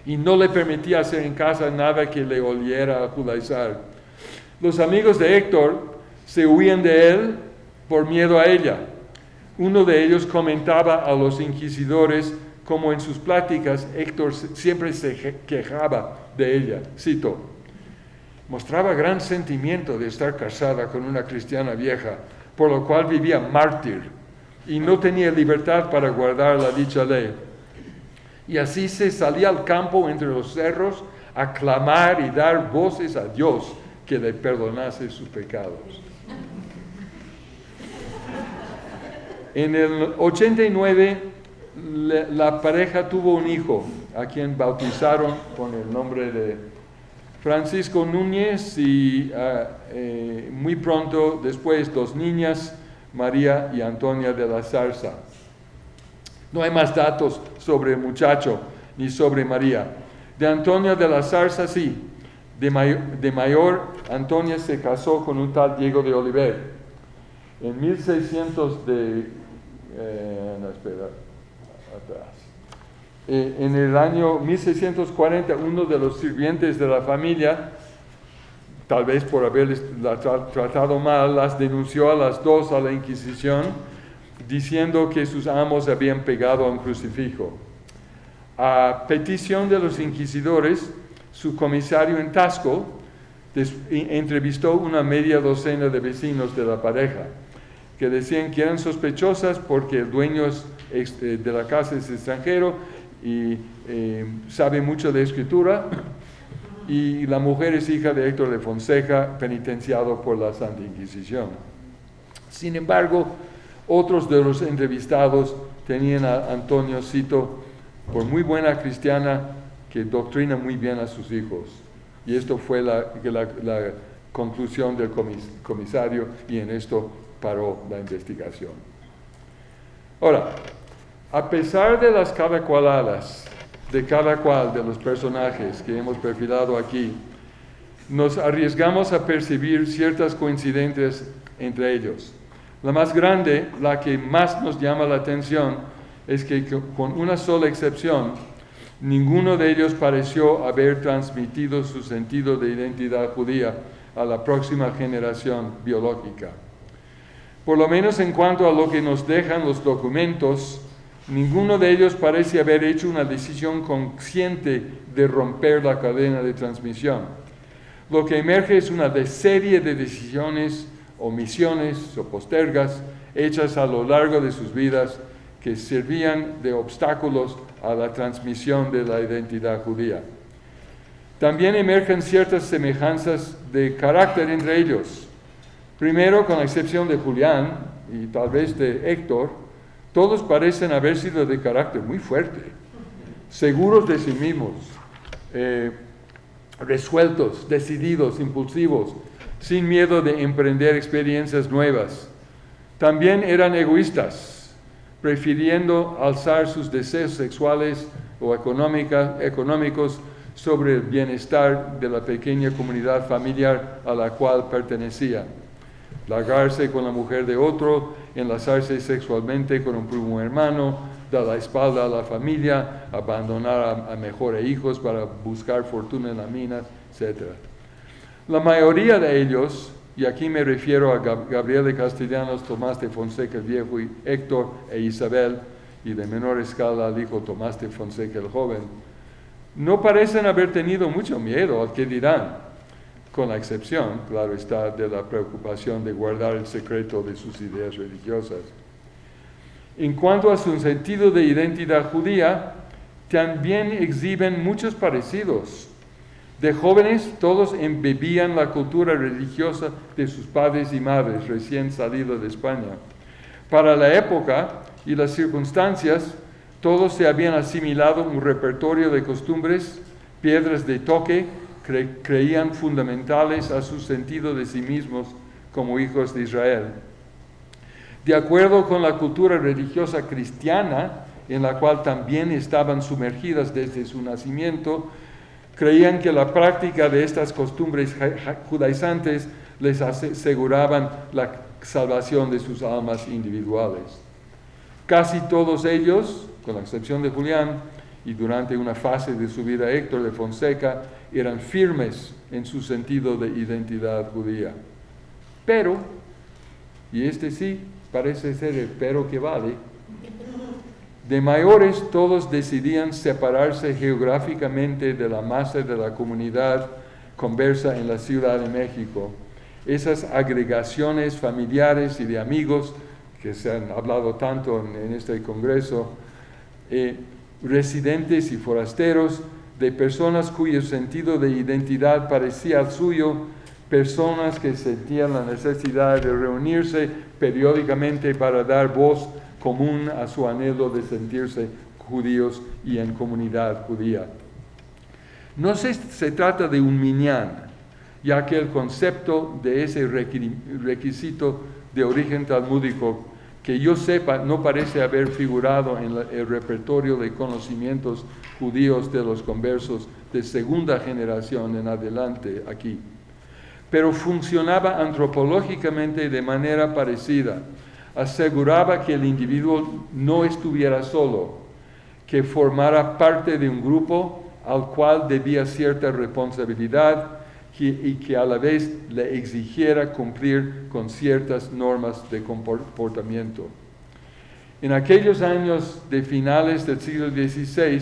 y no le permitía hacer en casa nada que le oliera a judaizar. Los amigos de Héctor se huían de él por miedo a ella. Uno de ellos comentaba a los inquisidores cómo en sus pláticas Héctor siempre se quejaba de ella. Cito: mostraba gran sentimiento de estar casada con una cristiana vieja, por lo cual vivía mártir y no tenía libertad para guardar la dicha ley. Y así se salía al campo entre los cerros a clamar y dar voces a Dios que le perdonase sus pecados. En el 89, la pareja tuvo un hijo, a quien bautizaron con el nombre de Francisco Núñez y muy pronto después 2 niñas, María y Antonia de la Zarza. No hay más datos sobre el muchacho ni sobre María. De Antonia de la Zarza sí. De mayor, Antonia se casó con un tal Diego de Oliver. En 1600 en el año 1640, uno de los sirvientes de la familia, tal vez por haberles tratado mal, las denunció a las 2 a la Inquisición, diciendo que sus amos habían pegado a un crucifijo. A petición de los inquisidores, su comisario en Tasco entrevistó una media docena de vecinos de la pareja, que decían que eran sospechosas porque el dueño de la casa es extranjero y sabe mucho de escritura, y la mujer es hija de Héctor de Fonseca, penitenciado por la Santa Inquisición. Sin embargo, otros de los entrevistados tenían a Antonio, cito, por muy buena cristiana que doctrina muy bien a sus hijos. Y esto fue la conclusión del comisario, y en esto paró la investigación. Ahora, a pesar de las caracualadas de cada cual de los personajes que hemos perfilado aquí, nos arriesgamos a percibir ciertas coincidencias entre ellos. La más grande, la que más nos llama la atención, es que con una sola excepción, ninguno de ellos pareció haber transmitido su sentido de identidad judía a la próxima generación biológica. Por lo menos en cuanto a lo que nos dejan los documentos, ninguno de ellos parece haber hecho una decisión consciente de romper la cadena de transmisión. Lo que emerge es una serie de decisiones, omisiones o postergas hechas a lo largo de sus vidas que servían de obstáculos a la transmisión de la identidad judía. También emergen ciertas semejanzas de carácter entre ellos. Primero, con la excepción de Julián y tal vez de Héctor, todos parecen haber sido de carácter muy fuerte, seguros de sí mismos, resueltos, decididos, impulsivos, sin miedo de emprender experiencias nuevas. También eran egoístas, prefiriendo alzar sus deseos sexuales o económicos sobre el bienestar de la pequeña comunidad familiar a la cual pertenecían. Largarse con la mujer de otro, enlazarse sexualmente con un primo hermano, dar la espalda a la familia, abandonar a mejores hijos para buscar fortuna en las minas, etc. La mayoría de ellos, y aquí me refiero a Gabriel de Castellanos, Tomás de Fonseca el Viejo, y Héctor e Isabel, y de menor escala al hijo Tomás de Fonseca el Joven, no parecen haber tenido mucho miedo al que dirán, con la excepción, claro está, de la preocupación de guardar el secreto de sus ideas religiosas. En cuanto a su sentido de identidad judía, también exhiben muchos parecidos. De jóvenes, todos embebían la cultura religiosa de sus padres y madres recién salidos de España. Para la época y las circunstancias, todos se habían asimilado un repertorio de costumbres, piedras de toque, creían fundamentales a su sentido de sí mismos como hijos de Israel. De acuerdo con la cultura religiosa cristiana, en la cual también estaban sumergidas desde su nacimiento, creían que la práctica de estas costumbres judaizantes les aseguraban la salvación de sus almas individuales. Casi todos ellos, con la excepción de Julián, y durante una fase de su vida Héctor de Fonseca, eran firmes en su sentido de identidad judía. Pero, y este sí parece ser el pero que vale, de mayores todos decidían separarse geográficamente de la masa de la comunidad conversa en la Ciudad de México. Esas agregaciones familiares y de amigos que se han hablado tanto en este congreso, residentes y forasteros, de personas cuyo sentido de identidad parecía al suyo, personas que sentían la necesidad de reunirse periódicamente para dar voz común a su anhelo de sentirse judíos y en comunidad judía. No se trata de un minyan, ya que el concepto de ese requisito de origen talmúdico, que yo sepa, no parece haber figurado en el repertorio de conocimientos judíos de los conversos de segunda generación en adelante aquí. Pero funcionaba antropológicamente de manera parecida. Aseguraba que el individuo no estuviera solo, que formara parte de un grupo al cual debía cierta responsabilidad y que a la vez le exigiera cumplir con ciertas normas de comportamiento. En aquellos años de finales del siglo XVI,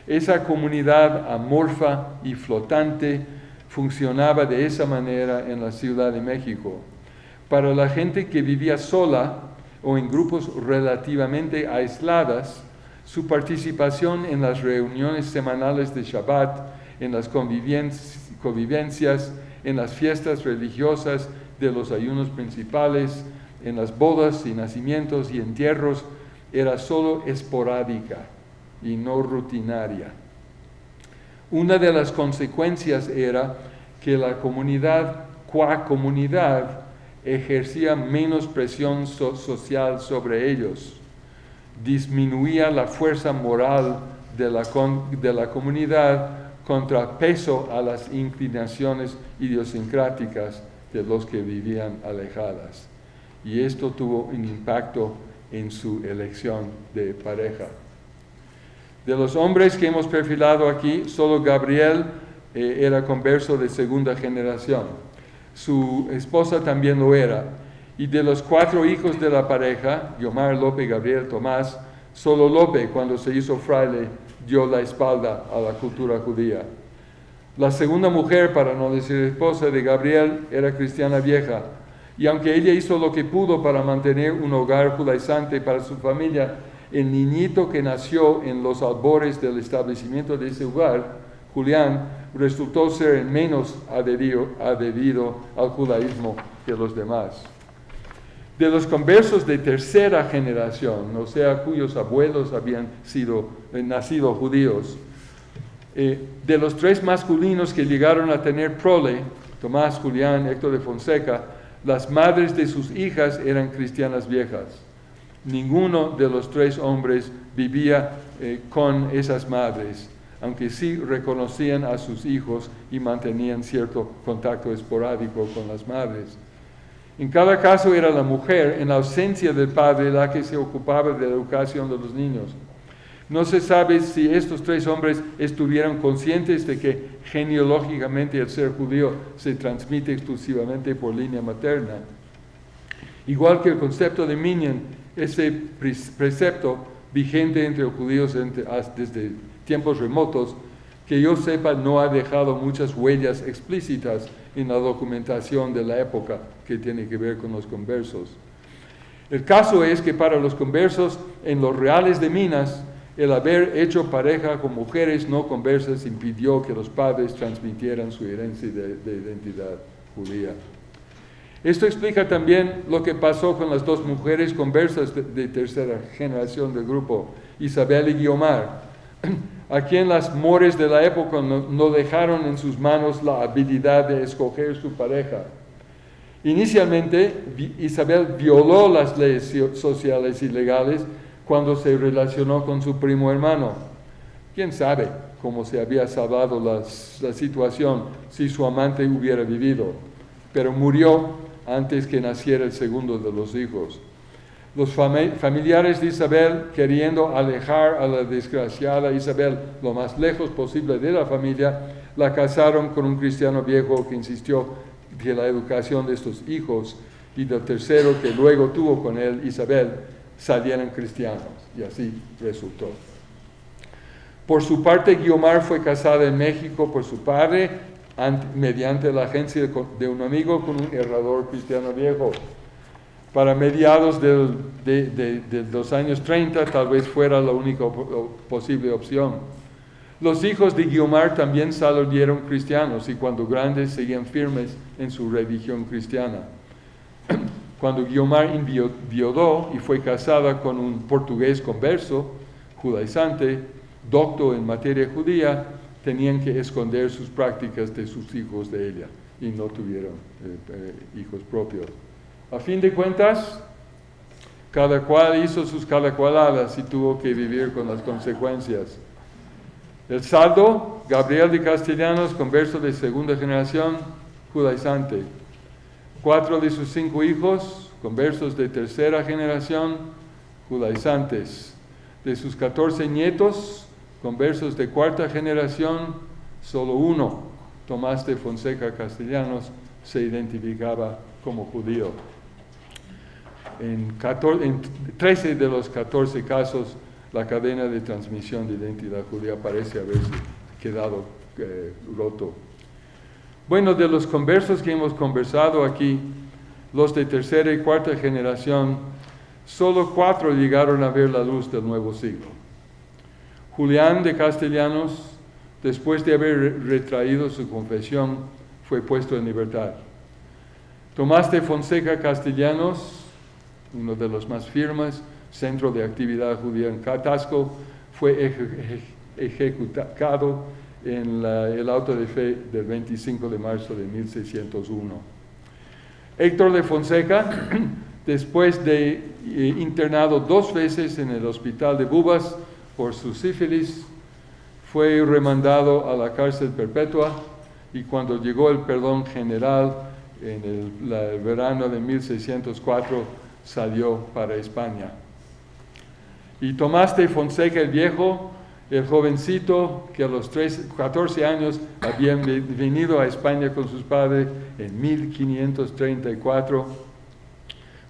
esa comunidad amorfa y flotante funcionaba de esa manera en la Ciudad de México. Para la gente que vivía sola o en grupos relativamente aisladas, su participación en las reuniones semanales de Shabbat, en las convivencias, en las fiestas religiosas de los ayunos principales, en las bodas y nacimientos y entierros, era solo esporádica y no rutinaria. Una de las consecuencias era que la comunidad, qua comunidad, ejercía menos presión social sobre ellos, disminuía la fuerza moral de la comunidad contrapeso a las inclinaciones idiosincráticas de los que vivían alejadas. Y esto tuvo un impacto en su elección de pareja. De los hombres que hemos perfilado aquí, solo Gabriel era converso de segunda generación. Su esposa también lo era. Y de los 4 hijos de la pareja, Guiomar, Lope, Gabriel, Tomás, solo Lope, cuando se hizo fraile, dio la espalda a la cultura judía. La segunda mujer, para no decir esposa de Gabriel, era cristiana vieja. Y aunque ella hizo lo que pudo para mantener un hogar judaizante para su familia, el niñito que nació en los albores del establecimiento de ese hogar, Julián, resultó ser el menos adherido al judaísmo que los demás. De los conversos de tercera generación, o sea, cuyos abuelos habían nacido judíos, de los 3 masculinos que llegaron a tener prole, Tomás, Julián, Héctor de Fonseca, las madres de sus hijas eran cristianas viejas. Ninguno de los 3 hombres vivía con esas madres, aunque sí reconocían a sus hijos y mantenían cierto contacto esporádico con las madres. En cada caso era la mujer, en ausencia del padre, la que se ocupaba de la educación de los niños. No se sabe si estos 3 hombres estuvieron conscientes de que genealógicamente el ser judío se transmite exclusivamente por línea materna. Igual que el concepto de minyan, ese precepto vigente entre los judíos desde tiempos remotos, que yo sepa no ha dejado muchas huellas explícitas en la documentación de la época que tiene que ver con los conversos. El caso es que para los conversos en los reales de Minas, el haber hecho pareja con mujeres no conversas impidió que los padres transmitieran su herencia de identidad judía. Esto explica también lo que pasó con las 2 mujeres conversas de tercera generación del grupo, Isabel y Guiomar, a quien las mores de la época no dejaron en sus manos la habilidad de escoger su pareja. Inicialmente, Isabel violó las leyes sociales y legales cuando se relacionó con su primo hermano. ¿Quién sabe cómo se había salvado la situación si su amante hubiera vivido? Pero murió antes que naciera el segundo de los hijos. Los familiares de Isabel, queriendo alejar a la desgraciada Isabel lo más lejos posible de la familia, la casaron con un cristiano viejo que insistió que la educación de estos hijos y del tercero que luego tuvo con él, Isabel, salieran cristianos. Y así resultó. Por su parte, Guiomar fue casada en México por su padre mediante la agencia de un amigo con un herrador cristiano viejo. Para mediados de los años 30 tal vez fuera la única posible opción. Los hijos de Guiomar también salieron cristianos y cuando grandes seguían firmes en su religión cristiana. Cuando Guiomar enviudó y fue casada con un portugués converso, judaizante, docto en materia judía, tenían que esconder sus prácticas de sus hijos de ella y no tuvieron hijos propios. A fin de cuentas, cada cual hizo sus calacualadas y tuvo que vivir con las consecuencias. El saldo, Gabriel de Castellanos, converso de segunda generación, judaizante. 4 de sus 5 hijos, conversos de tercera generación, judaizantes. De sus 14 nietos, conversos de cuarta generación, solo uno, Tomás de Fonseca Castellanos, se identificaba como judío. En 13 de los 14 casos, la cadena de transmisión de identidad judía parece haberse quedado roto. Bueno, de los conversos que hemos conversado aquí, los de tercera y cuarta generación, solo 4 llegaron a ver la luz del nuevo siglo. Julián de Castellanos, después de haber retraído su confesión, fue puesto en libertad. Tomás de Fonseca Castellanos, uno de los más firmes, centro de actividad judía en Tasco, fue ejecutado en el auto de fe del 25 de marzo de 1601. Héctor de Fonseca, después de internado 2 veces en el hospital de Bubas por su sífilis, fue remandado a la cárcel perpetua y cuando llegó el perdón general en el verano de 1604, salió para España. Y Tomás de Fonseca el Viejo, el jovencito que a los 14 años había venido a España con sus padres en 1534,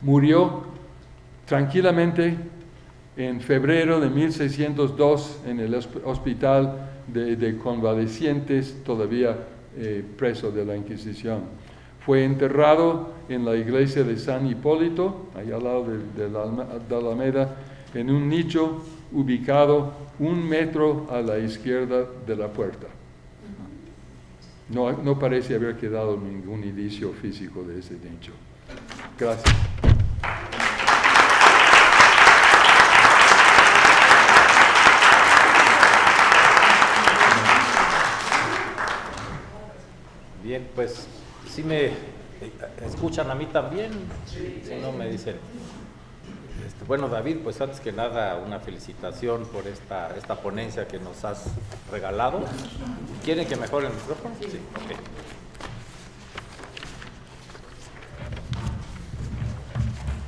murió tranquilamente en febrero de 1602 en el hospital de convalecientes, todavía preso de la Inquisición. Fue enterrado en la iglesia de San Hipólito, allá al lado de la Alameda, en un nicho ubicado 1 metro a la izquierda de la puerta. No parece haber quedado ningún indicio físico de ese nicho. Gracias. Bien, pues si me escuchan a mí también, si no me dicen. Bueno, David, pues antes que nada una felicitación por esta ponencia que nos has regalado. ¿Quieren que mejore el micrófono? Sí, ok.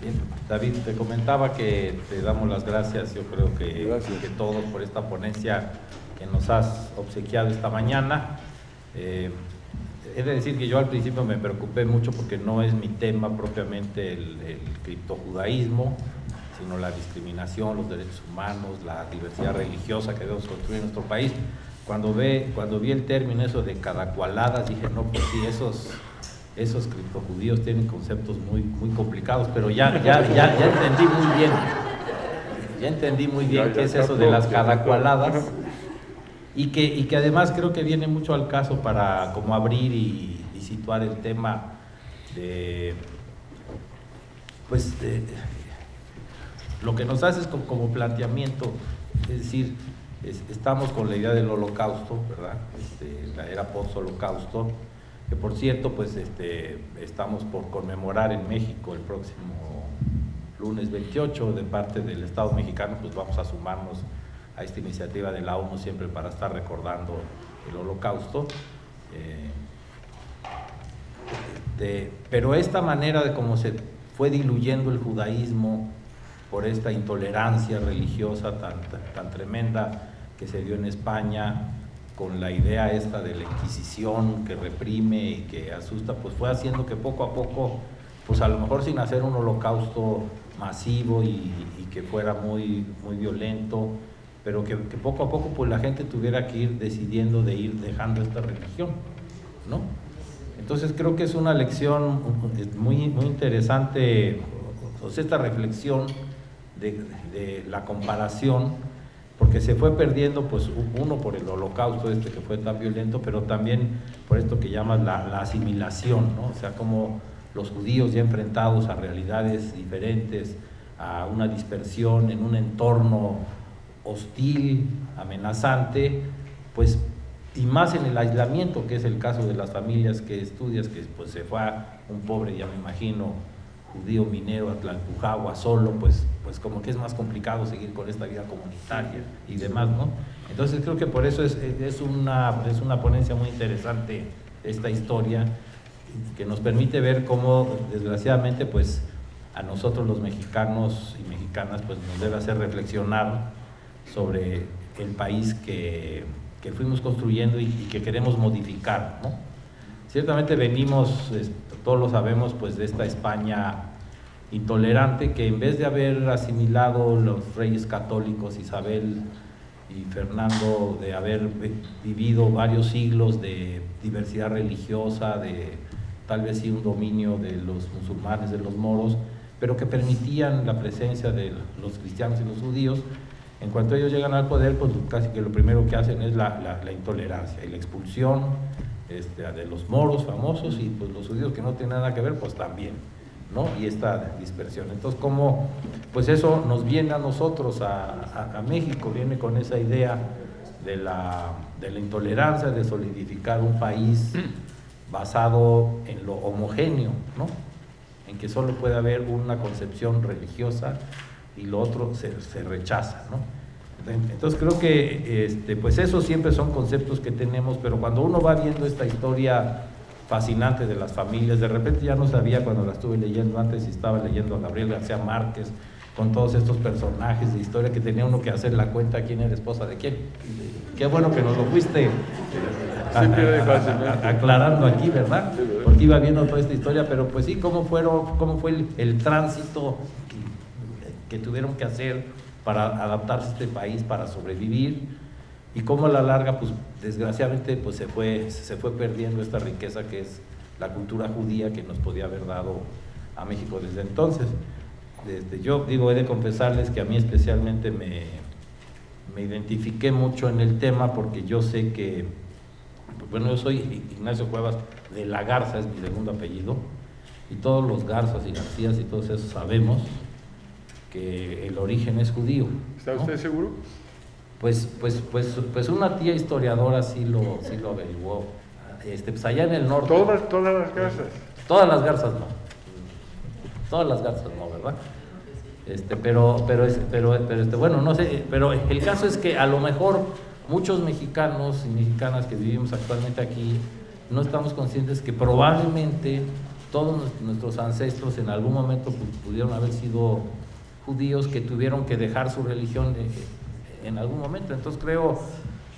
Bien, David, te comentaba que te damos las gracias, yo creo que todos por esta ponencia que nos has obsequiado esta mañana. He de decir que yo al principio me preocupé mucho porque no es mi tema propiamente el criptojudaísmo, sino la discriminación, los derechos humanos, la diversidad religiosa que debemos construir en nuestro país. Cuando vi el término eso de cadacualadas, dije, no, pues sí, esos criptojudíos tienen conceptos muy complicados, pero ya entendí muy bien. Ya entendí muy bien qué es eso de las cadacualadas. Y que además creo que viene mucho al caso para como abrir y situar el tema de lo que nos hace como planteamiento, es decir, estamos con la idea del holocausto, ¿verdad? La era post-holocausto, que por cierto, pues estamos por conmemorar en México el próximo lunes 28 de parte del Estado mexicano, pues vamos a sumarnos a esta iniciativa de la ONU siempre para estar recordando el holocausto. Pero esta manera de cómo se fue diluyendo el judaísmo por esta intolerancia religiosa tan tremenda que se dio en España, con la idea esta de la Inquisición que reprime y que asusta, pues fue haciendo que poco a poco, pues a lo mejor sin hacer un holocausto masivo y que fuera muy violento, pero que poco a poco pues la gente tuviera que ir decidiendo de ir dejando esta religión. ¿no? Entonces creo que es una lección muy, muy interesante, pues, esta reflexión de la comparación, porque se fue perdiendo, pues, uno por el holocausto que fue tan violento, pero también por esto que llamas la asimilación, ¿no? O sea, como los judíos ya enfrentados a realidades diferentes, a una dispersión en un entorno hostil, amenazante, pues, y más en el aislamiento, que es el caso de las familias que estudias, que pues se fue a un pobre, ya me imagino, judío minero a Tlalpujahua solo, pues como que es más complicado seguir con esta vida comunitaria y demás, ¿no? Entonces creo que por eso es una ponencia muy interesante esta historia, que nos permite ver cómo, desgraciadamente, pues a nosotros los mexicanos y mexicanas, pues nos debe hacer reflexionar sobre el país que fuimos construyendo y que queremos modificar, ¿no? Ciertamente venimos, todos lo sabemos, pues de esta España intolerante, que en vez de haber asimilado los reyes católicos Isabel y Fernando, de haber vivido varios siglos de diversidad religiosa, de tal vez sí un dominio de los musulmanes, de los moros, pero que permitían la presencia de los cristianos y los judíos, en cuanto ellos llegan al poder, pues casi que lo primero que hacen es la intolerancia y la expulsión de los moros famosos, y pues los judíos que no tienen nada que ver, pues también, ¿no? Y esta dispersión. Entonces, ¿cómo? Pues eso nos viene a nosotros, a México, viene con esa idea de la intolerancia, de solidificar un país basado en lo homogéneo, ¿no? En que solo puede haber una concepción religiosa y lo otro se rechaza, ¿no? Entonces creo que pues esos siempre son conceptos que tenemos, pero cuando uno va viendo esta historia fascinante de las familias, de repente ya no sabía, cuando la estuve leyendo antes, y estaba leyendo a Gabriel García Márquez, con todos estos personajes de historia, que tenía uno que hacer la cuenta quién era esposa de quién. Qué bueno que nos lo fuiste aclarando aquí, ¿verdad? Porque iba viendo toda esta historia, pero pues sí, cómo fue el tránsito que tuvieron que hacer para adaptarse a este país, para sobrevivir, y cómo a la larga, pues desgraciadamente, pues se fue perdiendo esta riqueza que es la cultura judía, que nos podía haber dado a México desde entonces. Yo digo, he de confesarles que a mí especialmente me identifiqué mucho en el tema, porque yo sé que, bueno, yo soy Ignacio Cuevas de la Garza, es mi segundo apellido, y todos los Garzas y Garcías y todos esos sabemos que el origen es judío, ¿no? ¿Está usted seguro? Pues una tía historiadora sí lo averiguó. Pues allá en el norte. Todas las garzas. Todas las garzas no. Todas las garzas no, ¿verdad? Bueno, no sé, pero el caso es que a lo mejor muchos mexicanos y mexicanas que vivimos actualmente aquí no estamos conscientes que probablemente todos nuestros ancestros en algún momento pudieron haber sido judíos, que tuvieron que dejar su religión en algún momento. Entonces creo,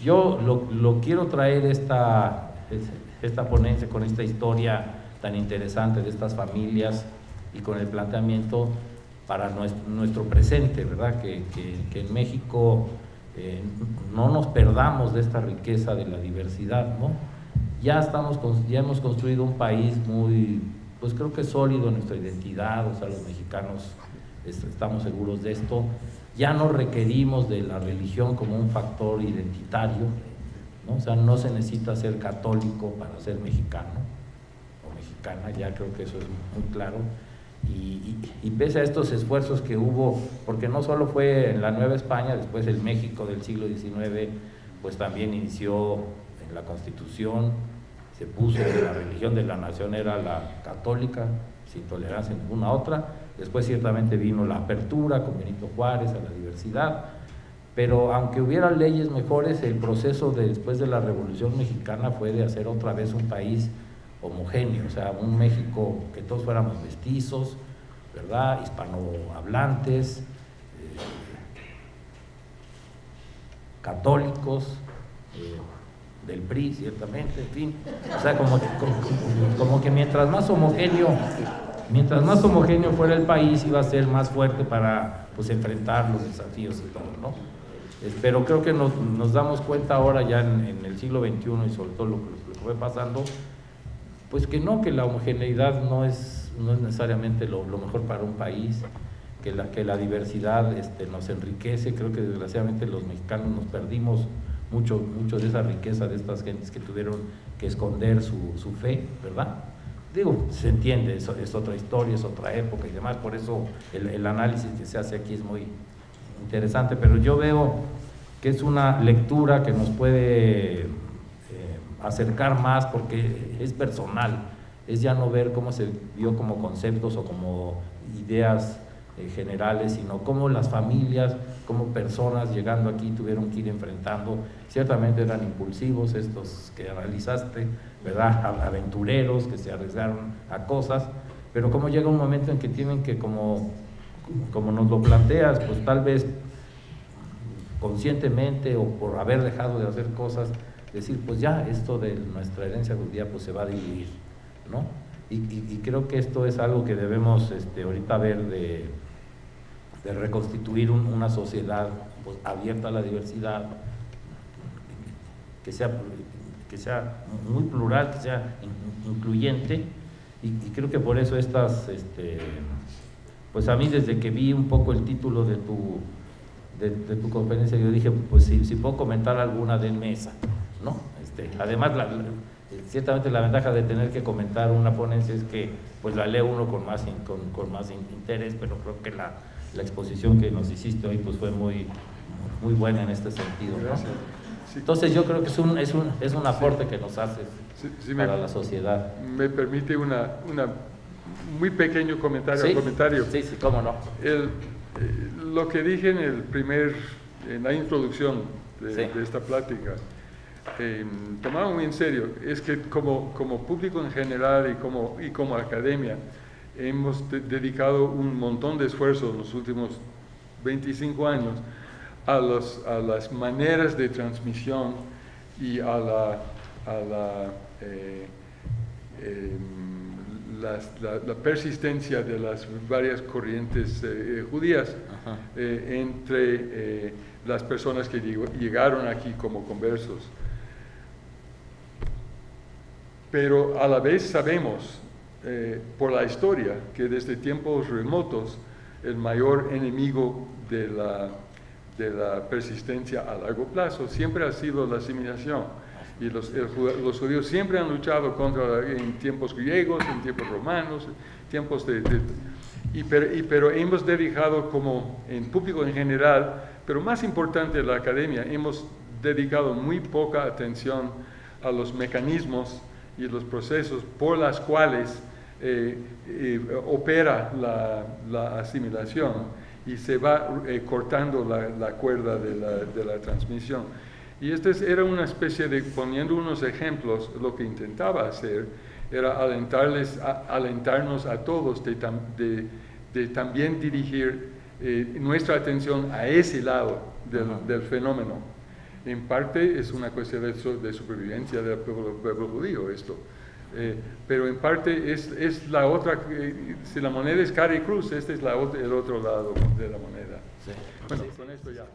yo lo quiero traer esta ponencia con esta historia tan interesante de estas familias y con el planteamiento para nuestro presente, ¿verdad? Que en México no nos perdamos de esta riqueza de la diversidad, ¿no? Ya hemos construido un país muy, pues creo que sólido en nuestra identidad, o sea, los mexicanos estamos seguros de esto. Ya no requerimos de la religión como un factor identitario, ¿no? O sea, no se necesita ser católico para ser mexicano o mexicana, ya creo que eso es muy claro. Y pese a estos esfuerzos que hubo, porque no solo fue en la Nueva España, después el México del siglo XIX, pues también inició en la Constitución, se puso que la religión de la nación era la católica, sin tolerancia en ninguna otra. Después ciertamente vino la apertura con Benito Juárez a la diversidad, pero aunque hubiera leyes mejores, el proceso después de la Revolución Mexicana fue de hacer otra vez un país homogéneo, o sea, un México que todos fuéramos mestizos, ¿verdad?, hispanohablantes, católicos, del PRI ciertamente, en fin, o sea, como que mientras más homogéneo fuera el país, iba a ser más fuerte para, pues, enfrentar los desafíos y todo, ¿no? Pero creo que nos damos cuenta ahora ya en el siglo XXI, y sobre todo lo que fue pasando, pues que la homogeneidad no es necesariamente lo mejor para un país, que la diversidad nos enriquece. Creo que desgraciadamente los mexicanos nos perdimos mucho de esa riqueza de estas gentes que tuvieron que esconder su fe, ¿verdad? Digo, se entiende, es otra historia, es otra época y demás, por eso el análisis que se hace aquí es muy interesante, pero yo veo que es una lectura que nos puede acercar más, porque es personal, es ya no ver cómo se vio como conceptos o como ideas generales, sino cómo las familias, como personas llegando aquí tuvieron que ir enfrentando. Ciertamente eran impulsivos estos que analizaste, ¿verdad? Aventureros que se arriesgaron a cosas, pero cómo llega un momento en que tienen que, como nos lo planteas, pues tal vez conscientemente o por haber dejado de hacer cosas, decir, pues ya esto de nuestra herencia judía pues se va a diluir, ¿no? Y creo que esto es algo que debemos ahorita ver de reconstituir una sociedad pues, abierta a la diversidad, que sea muy plural, que sea incluyente, y creo que por eso pues a mí desde que vi un poco el título de tu conferencia, yo dije, pues si puedo comentar alguna de mesa, ¿no? Además, ciertamente la ventaja de tener que comentar una ponencia es que pues la lee uno con más interés, pero creo que la exposición que nos hiciste hoy pues fue muy buena en este sentido, ¿no? Gracias. Sí. Entonces yo creo que es un aporte que nos haces para la sociedad. Me permite una muy pequeño comentario. ¿Sí? Comentario. Sí, cómo no. Lo que dije en la introducción de esta plática, tomado muy en serio, es que como público en general y como academia, hemos dedicado un montón de esfuerzo en los últimos 25 años a las maneras de transmisión y a la persistencia de las varias corrientes judías entre las personas que llegaron aquí como conversos. Pero a la vez sabemos por la historia que desde tiempos remotos el mayor enemigo de la persistencia a largo plazo siempre ha sido la asimilación, y los judíos siempre han luchado en tiempos griegos, en tiempos romanos, tiempos pero hemos dedicado, como en público en general, pero más importante la academia, hemos dedicado muy poca atención a los mecanismos y los procesos por las cuales opera la asimilación y se va cortando la cuerda de la transmisión. Y era una especie de, poniendo unos ejemplos, lo que intentaba hacer era alentarnos a todos de también dirigir nuestra atención a ese lado del fenómeno. En parte es una cuestión de supervivencia del pueblo judío esto, pero en parte es la otra, si la moneda es cara y cruz, este es el otro lado de la moneda. Sí. Bueno, con esto ya.